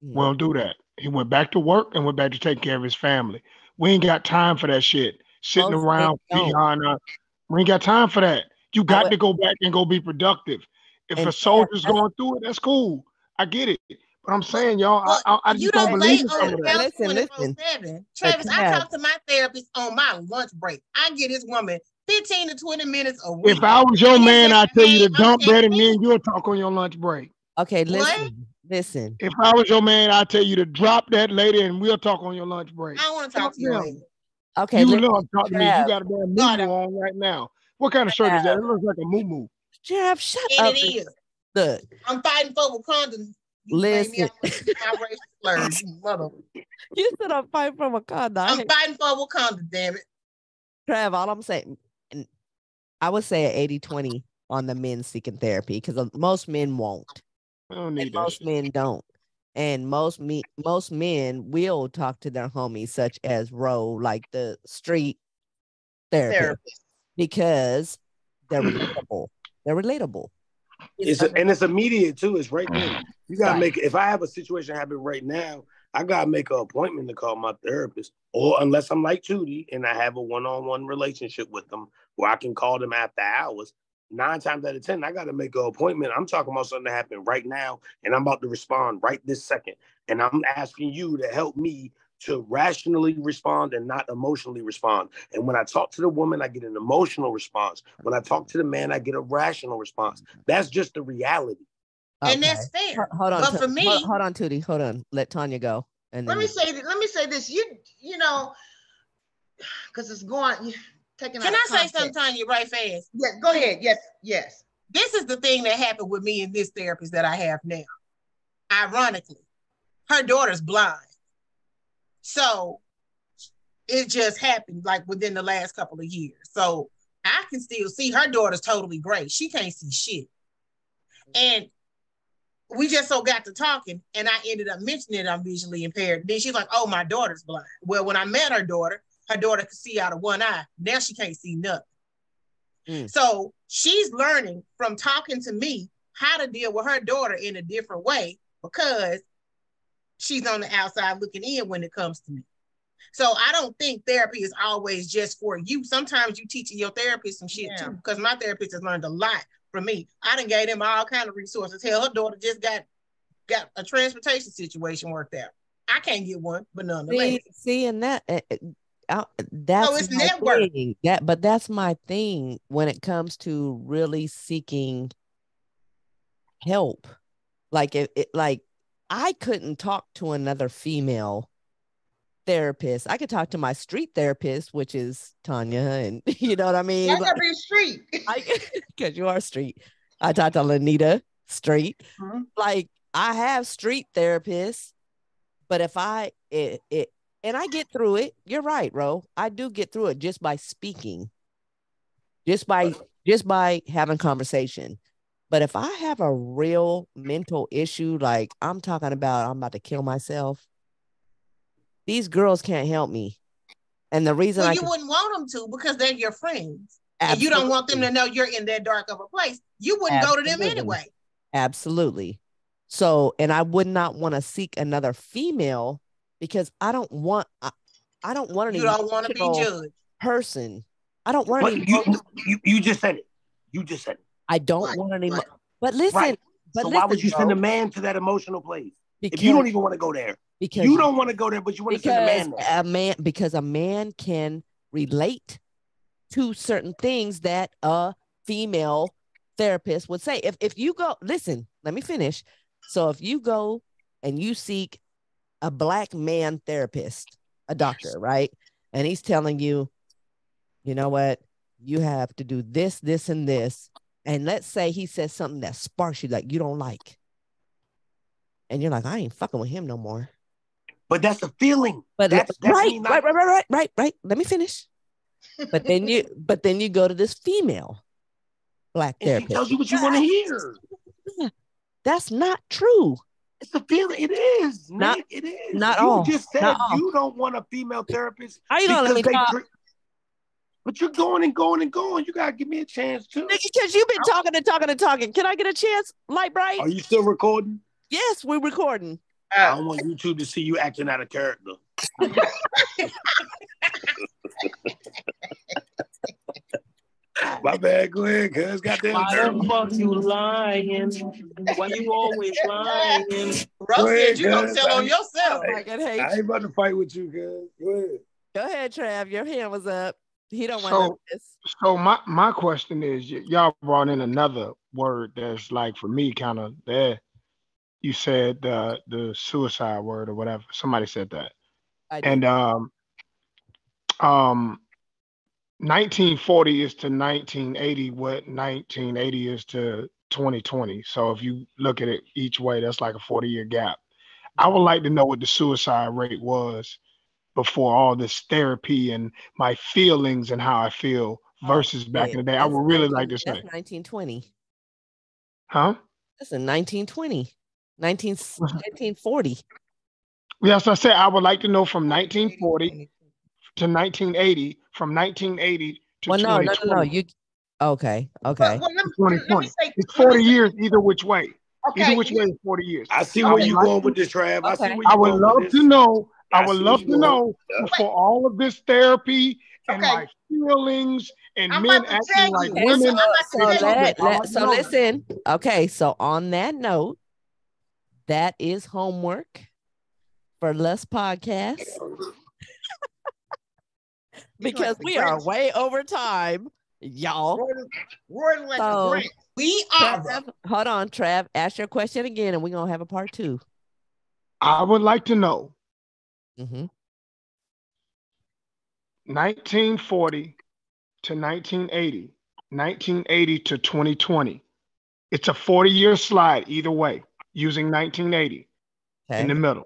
[SPEAKER 6] We don't do that. He went back to work and went back to take care of his family. We ain't got time for that shit. Sitting around behind us. We ain't got time for that. You got to go back and go be productive. If a soldier's going through it, that's cool. I get it. But I'm saying, y'all, I just don't believe in some of that.
[SPEAKER 5] Listen. Travis, I talk to my therapist on my lunch break. I get this woman 15 to 20 minutes a week.
[SPEAKER 6] If I was your man, I'd tell you to dump that and then you'll talk on your lunch break.
[SPEAKER 2] Okay, listen.
[SPEAKER 6] If I was your man, I'd tell you to drop that lady and we'll talk on your lunch break.
[SPEAKER 5] I don't want to talk to you later.
[SPEAKER 6] Okay, you love talking to me. You got a damn moo on right now. What kind of shirt is that? It looks like a moo.
[SPEAKER 2] Jeff, shut up.
[SPEAKER 5] It is.
[SPEAKER 2] Look.
[SPEAKER 5] I'm fighting for Wakanda.
[SPEAKER 2] Listen.
[SPEAKER 5] You
[SPEAKER 2] You said I'm fighting for Wakanda.
[SPEAKER 5] I'm fighting for Wakanda, damn it.
[SPEAKER 2] Trav, all I'm saying, I would say an 80-20 on the men seeking therapy because most men won't.
[SPEAKER 6] I don't need that.
[SPEAKER 2] Most men don't. And most men will talk to their homies, such as Ro, like the street therapist, because they're relatable. They're relatable.
[SPEAKER 3] It's immediate too. It's right there. You gotta make it. If I have a situation happen right now, I gotta make an appointment to call my therapist. Or unless I'm like Judy and I have a one-on-one relationship with them where I can call them after hours. 9 times out of 10, I gotta make an appointment. I'm talking about something that happened right now, and I'm about to respond right this second. And I'm asking you to help me to rationally respond and not emotionally respond. And when I talk to the woman, I get an emotional response. When I talk to the man, I get a rational response. That's just the reality.
[SPEAKER 5] Okay. And that's fair.
[SPEAKER 2] Hold on.
[SPEAKER 5] But for me,
[SPEAKER 2] hold on, Tootie. Hold on. Let Tanya go. And
[SPEAKER 1] let me say this. You know, because it's going. Can
[SPEAKER 5] I say something, Tanya, right fast?
[SPEAKER 1] Yeah, go ahead. Yes.
[SPEAKER 5] This is the thing that happened with me and this therapist that I have now. Ironically, her daughter's blind. So it just happened like within the last couple of years. So I can still see her daughter's totally great. She can't see shit. And we just so got to talking and I ended up mentioning that I'm visually impaired. Then she's like, oh, my daughter's blind. Well, when I met her daughter could see out of one eye. Now she can't see nothing. So she's learning from talking to me how to deal with her daughter in a different way because she's on the outside looking in when it comes to me. So I don't think therapy is always just for you. Sometimes you teaching your therapist some shit too, because my therapist has learned a lot from me. I done gave them all kind of resources. Hell, her daughter just got a transportation situation worked out. I can't get one, but nonetheless.
[SPEAKER 2] See, and that's
[SPEAKER 5] it's network.
[SPEAKER 2] But that's my thing when it comes to really seeking help. Like like I couldn't talk to another female therapist. I could talk to my street therapist, which is Tanya, and you know what I mean.
[SPEAKER 1] I gotta be street
[SPEAKER 2] because you are street. I talked to Lanita street. Mm-hmm. Like I have street therapists, but if and I get through it. You're right, Ro. I do get through it just by speaking, just by having conversation. But if I have a real mental issue, like I'm talking about, I'm about to kill myself, these girls can't help me. And the reason
[SPEAKER 5] you wouldn't want them to because they're your friends. Absolutely. And you don't want them to know you're in that dark of a place. You wouldn't go to them anyway.
[SPEAKER 2] Absolutely. So, and I would not want to seek another female because I don't want any.
[SPEAKER 5] You don't want to be judged.
[SPEAKER 2] Person. I don't want any.
[SPEAKER 3] You just said it. You just said it.
[SPEAKER 2] I don't want any. But listen.
[SPEAKER 3] Right.
[SPEAKER 2] But
[SPEAKER 3] why would you send a man to that emotional place if you don't even want to go there?
[SPEAKER 2] Because
[SPEAKER 3] you don't want to go there, but you want to send a man there.
[SPEAKER 2] Because a man can relate to certain things that a female therapist would say. If you go, listen, let me finish. So if you go and you seek a Black man therapist, a doctor, right? And he's telling you, you know what? You have to do this, this, and this. And let's say he says something that sparks you like you don't like. And you're like, I ain't fucking with him no more.
[SPEAKER 3] But that's a feeling.
[SPEAKER 2] But that's right. Let me finish. But then you go to this female Black therapist.
[SPEAKER 3] She tells you what you want to hear.
[SPEAKER 2] That's not true.
[SPEAKER 3] It's a feeling. It is. It is.
[SPEAKER 2] Not
[SPEAKER 3] you
[SPEAKER 2] all.
[SPEAKER 3] Just said you don't want a female therapist.
[SPEAKER 2] Are you gonna let me talk?
[SPEAKER 3] But you're going and going and going. You gotta give me a chance too.
[SPEAKER 2] Because you've been talking and talking and talking. Can I get a chance, Light Bright?
[SPEAKER 3] Are you still recording?
[SPEAKER 2] Yes, we're recording.
[SPEAKER 3] I don't want YouTube to see you acting out of character. My bad, go ahead, cuz. Goddamn.
[SPEAKER 8] Why the fuck you lying? Why you always lying?
[SPEAKER 5] Rose said you gonna tell on yourself.
[SPEAKER 3] I ain't about to fight with you, cuz. Go ahead.
[SPEAKER 2] Go ahead, Trav. Your hand was up. He don't want this.
[SPEAKER 6] So my question is, y'all brought in another word that's like for me kind of there. You said the suicide word or whatever. Somebody said that. And 1940 is to 1980 what 1980 is to 2020. So if you look at it each way, that's like a 40-year gap. I would like to know what the suicide rate was before all this therapy and my feelings and how I feel versus back in the day. I would really like to say.
[SPEAKER 2] That's 1920.
[SPEAKER 6] Huh?
[SPEAKER 2] That's in 1920. 1940.
[SPEAKER 6] Yes, I said I would like to know from 1940 to 1980, from 1980 to 2020.
[SPEAKER 2] No. You okay? Okay.
[SPEAKER 1] Well, let me say,
[SPEAKER 6] it's 40 years either which way.
[SPEAKER 1] Okay.
[SPEAKER 6] Either which way is 40 years.
[SPEAKER 3] I see where you're going with this, Trav. I see where you're
[SPEAKER 6] I would
[SPEAKER 3] going
[SPEAKER 6] love
[SPEAKER 3] with this.
[SPEAKER 6] to know. I
[SPEAKER 3] I
[SPEAKER 6] would
[SPEAKER 3] see
[SPEAKER 6] love
[SPEAKER 3] where
[SPEAKER 6] to
[SPEAKER 3] you're
[SPEAKER 6] know
[SPEAKER 3] going.
[SPEAKER 6] before all of this therapy and
[SPEAKER 1] Okay.
[SPEAKER 6] my feelings and
[SPEAKER 1] I'm
[SPEAKER 6] men
[SPEAKER 1] about to
[SPEAKER 6] acting
[SPEAKER 1] tell
[SPEAKER 6] like
[SPEAKER 1] you.
[SPEAKER 6] women.
[SPEAKER 2] So listen. Okay, so on that note, that is homework for Less Podcast because we are way over time, y'all.
[SPEAKER 1] Roy like the Grinch.
[SPEAKER 5] We are.
[SPEAKER 2] Hold on, Trav. Ask your question again, and we're gonna have a part 2.
[SPEAKER 6] I would like to know 1940 to 1980, 1980 to 2020. It's a 40-year slide either way, using 1980 in the middle.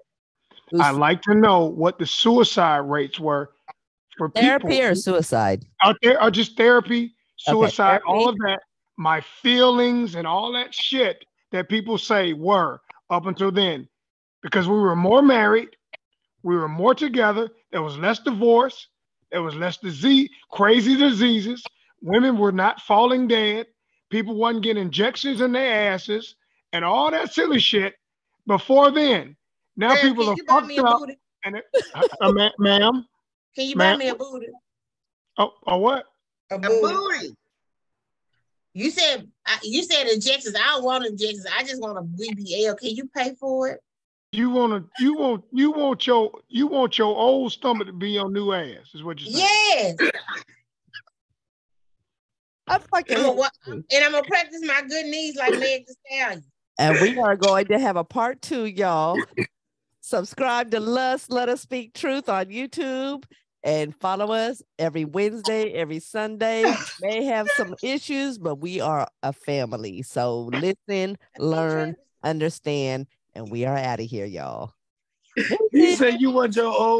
[SPEAKER 6] I'd like to know what the suicide rates were for
[SPEAKER 2] therapy
[SPEAKER 6] people
[SPEAKER 2] or suicide
[SPEAKER 6] out there, or just therapy, suicide,
[SPEAKER 2] therapy.
[SPEAKER 6] all of that. My feelings and all that shit that people say were up until then, because we were more married, we were more together. There was less divorce. There was less crazy diseases. Women were not falling dead. People wasn't getting injections in their asses and all that silly shit before then. Now people are fucked up. And ma'am,
[SPEAKER 5] can you buy me a booty?
[SPEAKER 6] Oh, what?
[SPEAKER 5] A booty. You said injections. I don't want injections. I just want a BBL. Can you pay for it?
[SPEAKER 6] You want your old stomach to be your new ass, is what you're saying.
[SPEAKER 5] Yes.
[SPEAKER 2] And
[SPEAKER 5] I'm gonna practice my good knees like Meg Thee Stallion.
[SPEAKER 2] And we are going to have a part 2, y'all. Subscribe to Lust, Let Us Speak Truth on YouTube and follow us every Wednesday, every Sunday. We may have some issues, but we are a family. So listen, learn, understand, and we are out of here, y'all.
[SPEAKER 3] You say you want your old